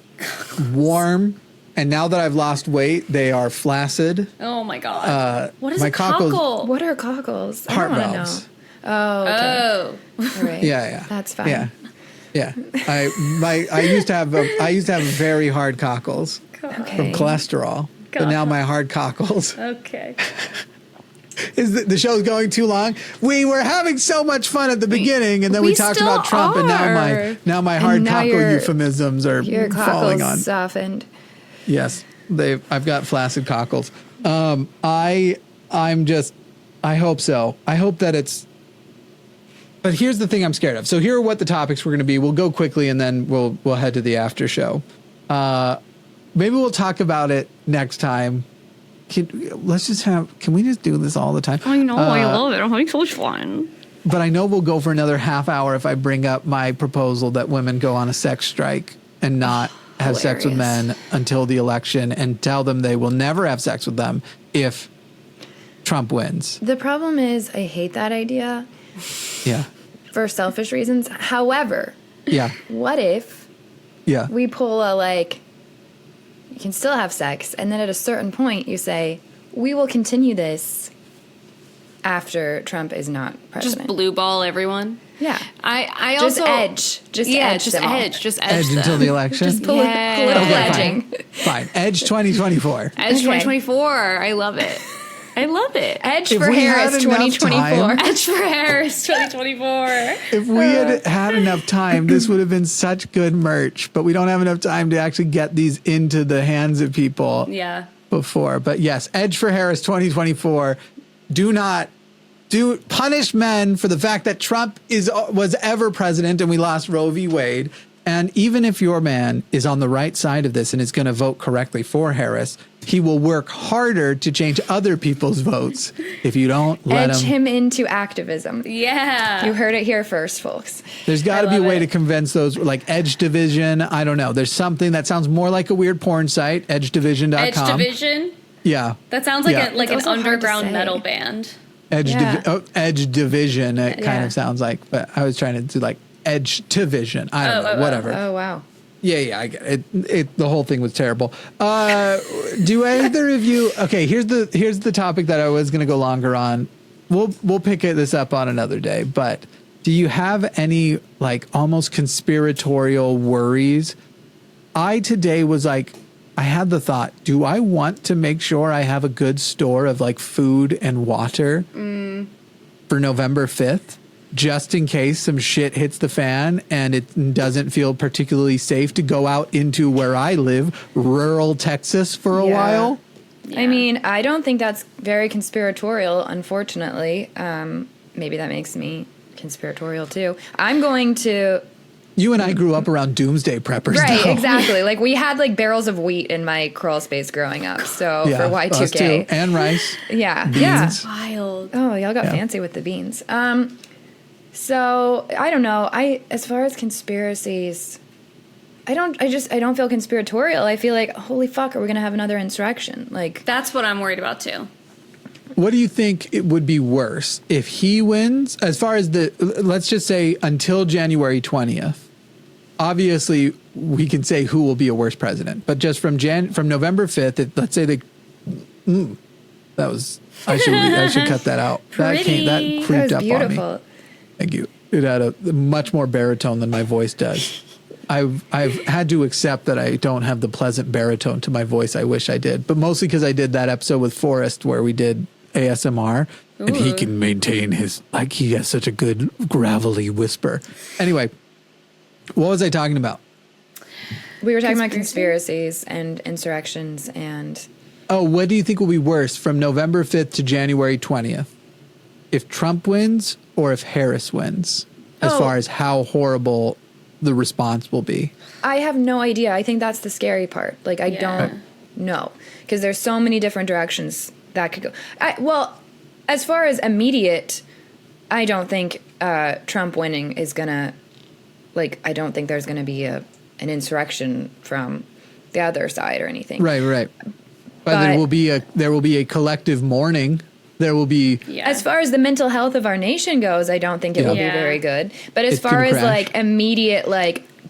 warm And now that I've lost weight, they are flaccid. Oh my God. What is my a cockle? What are cockles? Heart I don't wanna valves. know. Oh, okay. Oh. All right. Yeah. That's fine. Yeah. I used to have very hard cockles Okay. from cholesterol, but now my hard cockles. Okay. Is the show's going too long? We were having so much fun at the beginning, and then we We talked still about Trump, and now my hard now cockle your- euphemisms are Your falling cockles on. softened. Yes, I've got flaccid cockles. I hope so. I hope that it's. But here's the thing I'm scared of. So here are what the topics were going to be. We'll go quickly, and then we'll head to the after show. Maybe we'll talk about it next time. Can we just do this all the time? I know. I love it. I'm having so much fun. But I know we'll go for another half hour if I bring up my proposal that women go on a sex strike and not have sex with Hilarious. men until the election, and tell them they will never have sex with them if Trump wins. The problem is, I hate that idea Yeah. for selfish reasons. However, Yeah. what if Yeah. we pull you can still have sex, and then at a certain point you say, we will continue this after Trump is not president. Just blue ball everyone. Yeah. I Just also edge. Just yeah, edge just them all. edge. Just edge Edge them. until the election. Just political Yeah. edging. Fine. Edge 2024. Edge Okay. 2024. I love it. I love it. Edge If for we had Harris enough 2024. time- Edge for Harris 2024. If we had enough time, this would have been such good merch, but we don't have enough time to actually get these into the hands of people Yeah. before. But yes, Edge for Harris 2024. Punish men for the fact that Trump was ever president and we lost Roe v. Wade. And even if your man is on the right side of this and is going to vote correctly for Harris, he will work harder to change other people's votes if you don't let Edge him. him into activism. Yeah. You heard it here first, folks. There's got to I be a love way it. to convince those, like Edge Division. I don't know. There's something that sounds more like a weird porn site, edgedivision.com. Edge Division. Yeah. That sounds like Yeah. an It's also hard to underground say. metal band. Yeah. Edge Division, it kind Yeah. of sounds like, but I was trying to do like Edge Division. I don't know, whatever. Oh, wow. Yeah, I get it. The whole thing was terrible. Do either of you? Okay, here's the topic that I was going to go longer on. We'll pick this up on another day. But do you have any like almost conspiratorial worries? I today was like, I had the thought: do I want to make sure I have a good store of like food and water for November 5th? Just in case some shit hits the fan and it doesn't feel particularly safe to go out into where I live, rural Texas, for a Yeah. while. I mean, I don't think that's very conspiratorial, unfortunately. Maybe that makes me conspiratorial too. I'm going to. You and I grew up around doomsday preppers. Right, though. exactly. Like we had like barrels of wheat in my crawl space growing up. So Yeah, for us too. Y2K. And rice. Yeah. Beans. Wild. Oh, y'all got Yeah. fancy with the beans. So I don't know. As far as conspiracies, I don't feel conspiratorial. I feel like, holy fuck, are we gonna have another insurrection? Like That's what I'm worried about too. What do you think it would be worse if he wins? As far as let's just say until January 20th. Obviously, we can say who will be a worse president, but just from November 5th, let's say that was I should cut that out. That Pretty. that that creeped was up on beautiful. me. Thank you. It had a much more baritone than my voice does. I've had to accept that I don't have the pleasant baritone to my voice I wish I did, but mostly because I did that episode with Forrest where we did ASMR and he can maintain he has such a good gravelly whisper. Anyway, what was I talking about? We were talking about conspiracies and insurrections and Oh, what do you think will be worse from November 5th to January 20th? If Trump wins or if Harris wins, as Oh. far as how horrible the response will be? I have no idea. I think that's the scary part. Like I don't know because there's so many different directions that could go. Well, as far as immediate, I don't think Trump winning is gonna I don't think there's gonna be an insurrection from the other side or anything. Right. But there will be a collective mourning. There will be Yeah. As far as the mental health of our nation goes, I don't think it will be Yeah. very good. But as It can far as crash. immediate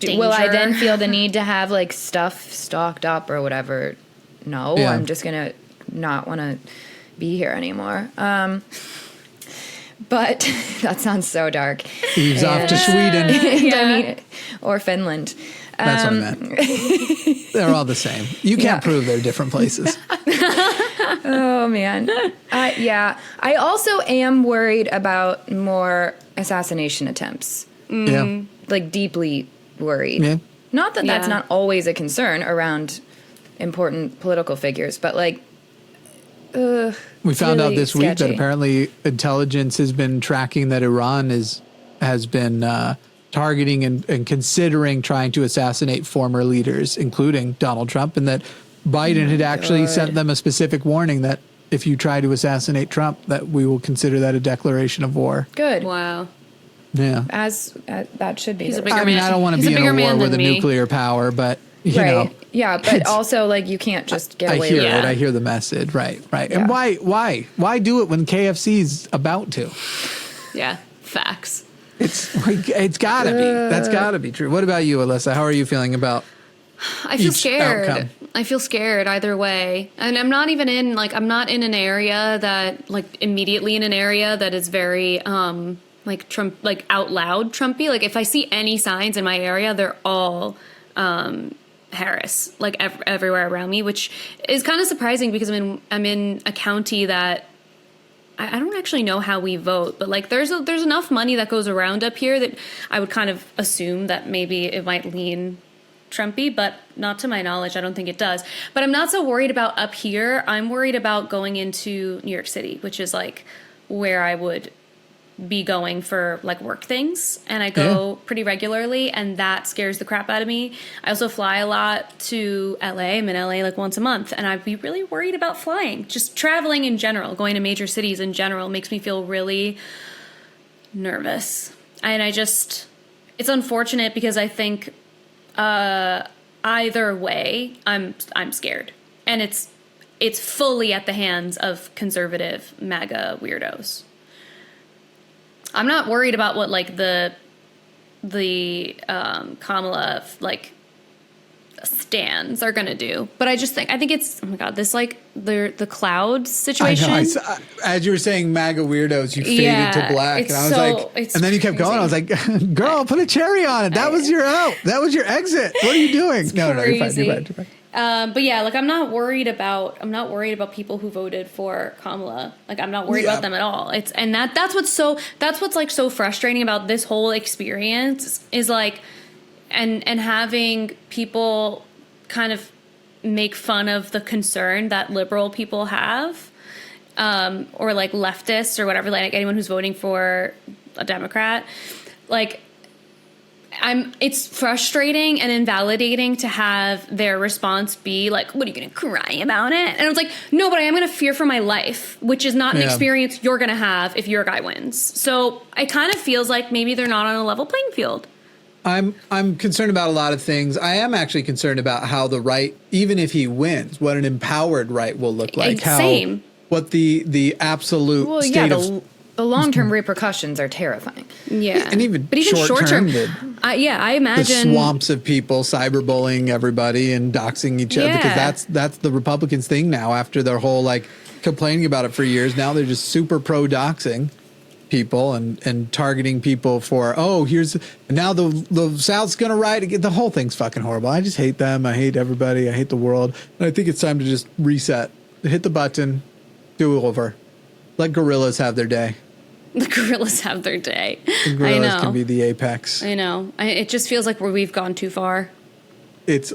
will I then feel the need to have like stuff stocked up or whatever? No, Yeah. I'm just gonna not want to be here anymore. But that sounds so dark. He's off to Sweden. I mean, or Finland. That's what I meant. They're all the same. You can't prove they're different places. Oh, man. Yeah. I also am worried about more assassination attempts. Yeah. Like, deeply worried. Yeah. Not that that's not always a concern around important political figures, but, like, we found out this week that sketchy. apparently intelligence has been tracking that Iran has been targeting and considering trying to assassinate former leaders, including Donald Trump, and that Biden had actually sent them a specific warning that if you try to assassinate Trump, that we will consider that a declaration of war. Good. Wow. Yeah. As that should be. He's a the- bigger I mean, man. I don't want to He's a be in bigger a war man with a than me. nuclear power, but you know. Right. Yeah, but also, like, you can't just get I away hear with it. it. I hear the message. Right. Yeah. And why do it when KFC's about to? Yeah. Facts. It's gotta be. That's gotta be true. What about you, Alyssa? How are you feeling about? I feel Each scared. outcome. I feel scared either way. And I'm not even in I'm not in an area that immediately in an area that is very like Trump, like out loud Trumpy. Like if I see any signs in my area, they're all Harris, like everywhere around me, which is kind of surprising because I'm in a county that I don't actually know how we vote, but like there's enough money that goes around up here that I would kind of assume that maybe it might lean Trumpy, but not to my knowledge. I don't think it does. But I'm not so worried about up here. I'm worried about going into New York City, which is like where I would be going for like work things, and I go pretty regularly, and that scares the crap out of me. I also fly a lot to LA. I'm in LA like once a month, and I'd be really worried about flying. Just traveling in general, going to major cities in general makes me feel really nervous. And it's unfortunate because I think either way I'm scared, and it's fully at the hands of conservative MAGA weirdos. I'm not worried about what like the Kamala like stands are gonna do, but I think it's, oh my god, this like the cloud situation. I know. As you were saying, MAGA weirdos, you faded to black, and I was and then you kept going. I was like, "Girl, put a cherry on it. That was your out. That was your exit. What are you doing?" No, you're fine. You're fine. But yeah, like I'm not worried about people who voted for Kamala. Like I'm not worried about them at all. That's what's like so frustrating about this whole experience is like, and having people kind of make fun of the concern that liberal people have, or like leftists or whatever, like anyone who's voting for a Democrat, like. It's frustrating and invalidating to have their response be like, what are you going to cry about it? And I was like, no, but I am going to fear for my life, which is not an experience you're going to have if your guy wins. So it kind of feels like maybe they're not on a level playing field. I'm concerned about a lot of things. I am actually concerned about how the right, even if he wins, what an empowered right will look like. Same. What the absolute state of... The long-term repercussions are terrifying. Yeah. And even short-term. I imagine the swamps of people cyberbullying everybody and doxing each other, because that's the Republicans thing now. After their whole like complaining about it for years, now they're just super pro doxing people and targeting people for now the South's gonna riot again. The whole thing's fucking horrible. I just hate them. I hate everybody. I hate the world. And I think it's time to just reset, hit the button, do it over, let gorillas have their day. The gorillas have their day. The gorillas can be the apex. I know. It just feels like we've gone too far. It's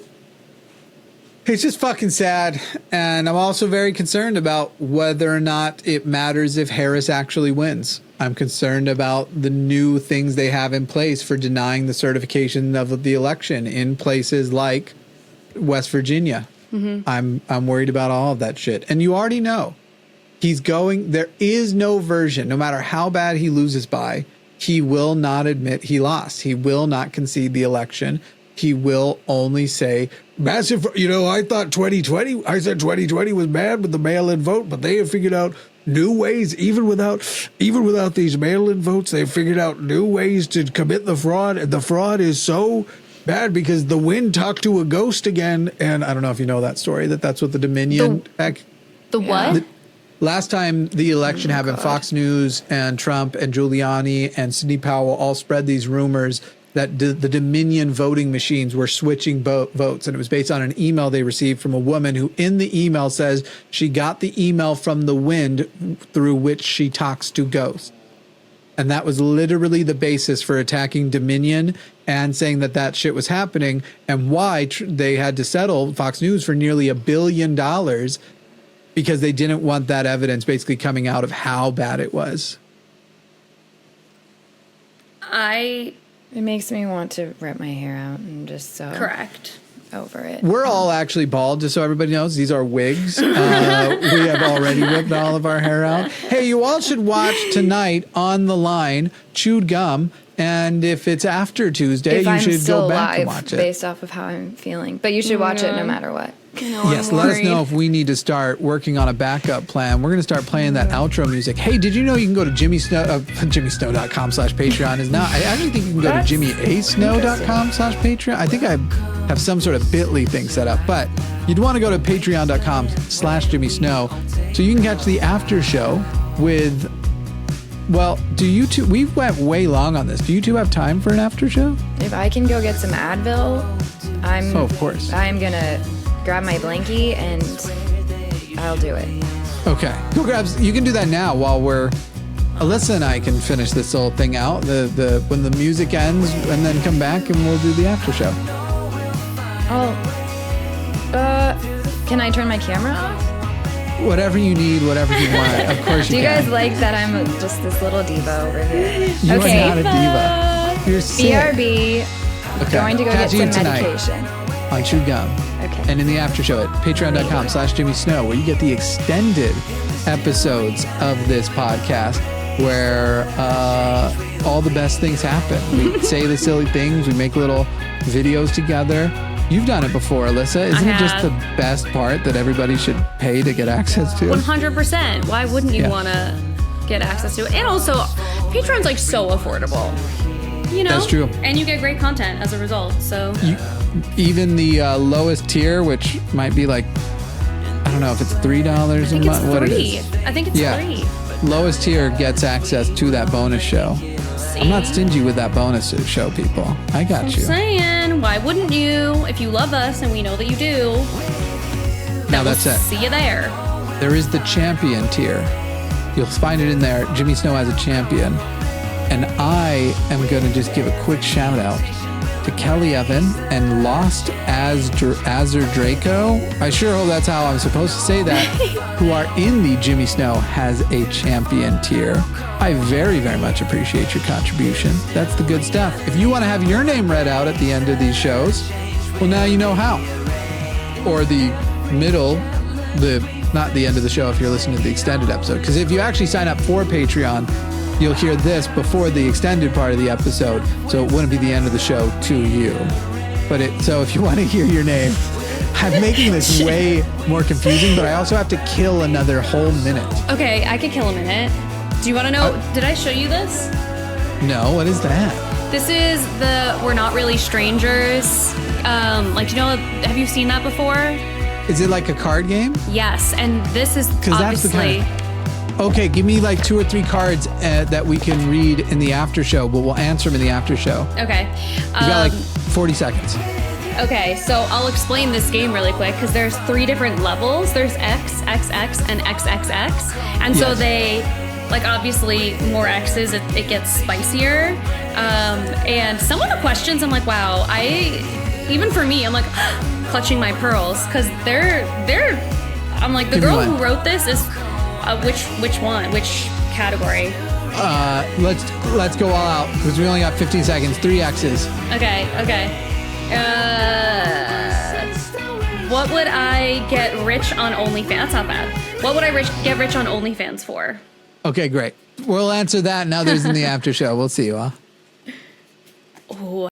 just fucking sad. And I'm also very concerned about whether or not it matters if Harris actually wins. I'm concerned about the new things they have in place for denying the certification of the election in places like West Virginia. Mm-hmm. I'm worried about all of that shit. And you already know. There is no version, no matter how bad he loses by, he will not admit he lost. He will not concede the election. He will only say, massive, I thought 2020 was bad with the mail-in vote, but they have figured out new ways, even without these mail-in votes, they figured out new ways to commit the fraud. And the fraud is so bad because the wind talked to a ghost again. And I don't know if you know that story, that's what the Dominion... The what? Last time the election happened, Fox News and Trump and Giuliani and Sidney Powell all spread these rumors that the Dominion voting machines were switching votes. And it was based on an email they received from a woman who in the email says she got the email from the wind through which she talks to ghosts. And that was literally the basis for attacking Dominion and saying that shit was happening and why they had to settle Fox News for nearly $1 billion because they didn't want that evidence basically coming out of how bad it was. It makes me want to rip my hair out and just so Correct. over it. We're all actually bald, just so everybody knows. These are wigs. We have already ripped all of our hair out. Hey, you all should watch tonight on the line, Chewed Gum. And if it's after Tuesday, you should go back and watch it. Based off of how I'm feeling. But you should watch it no matter what. Yes, let us know if we need to start working on a backup plan. We're going to start playing that outro music. Hey, did you know you can go to jimmysnow.com/Patreon is now. I actually think you can go to jimmyasnow.com/Patreon. I think I have some sort of bit.ly thing set up, but you'd want to go to patreon.com/jimmysnow so you can catch the after show with, well, do you two, we went way long on this. Do you two have time for an after show? If I can go get some Advil, Oh, of course. I'm going to grab my blankie and I'll do it. Okay. Go grab. You can do that now while Alyssa and I can finish this whole thing out. When the music ends, and then come back and we'll do the after show. Can I turn my camera off? Whatever you need, whatever you want. Of course you can. Do you guys like that I'm just this little diva over here? You are not a diva. You're sick. BRB. Okay. Going to go Catch get you some tonight medication. on Chew Gum. Okay. And in the after show at patreon.com/JimmySnow, where you get the extended episodes of this podcast where all the best things happen. We say the silly things. We make little videos together. You've done it before, Alyssa. Isn't it just the best part that everybody should pay to get access to? 100%. Why wouldn't you want to get access to it? And also, Patreon's like so affordable. You know? That's true. And you get great content as a result. So even the lowest tier, which might be like, I don't know if it's $3 a month. What it is? I think it's $3. Lowest tier gets access to that bonus show. See? I'm not stingy with that bonus show, people. I got you. I'm saying, why wouldn't you? If you love us, and we know that you do. Now that's it. See you there. There is the champion tier. You'll find it in there. Jimmy Snow has a champion. And I am going to just give a quick shout out to Kelly Evan and Lost Azur Draco. I sure hope that's how I'm supposed to say that. Who are in the Jimmy Snow has a champion tier. I very, very much appreciate your contribution. That's the good stuff. If you want to have your name read out at the end of these shows, well, now you know how. Or the middle, not the end of the show if you're listening to the extended episode. Because if you actually sign up for Patreon, you'll hear this before the extended part of the episode, so it wouldn't be the end of the show to you. So if you want to hear your name, I'm making this way more confusing, but I also have to kill another whole minute. Okay, I could kill a minute. Do you want to know? Did I show you this? No, what is that? This is the We're Not Really Strangers. Have you seen that before? Is it like a card game? Yes, and this is obviously... Okay, give me like 2 or 3 cards that we can read in the after show, but we'll answer them in the after show. Okay. You got like 40 seconds. Okay, so I'll explain this game really quick because there's 3 different levels. There's X, XX, and XXX. And so they, obviously more X's, it gets spicier. And some of the questions, I'm like, wow, even for me, I'm like clutching my pearls because I'm like, the girl who wrote this is... which one? Which category? Let's go all out because we only got 15 seconds. 3 X's. Okay. What would I get rich on OnlyFans? That's not bad. What would I get rich on OnlyFans for? Okay, great. We'll answer that and others in the after show. We'll see you all. Oh.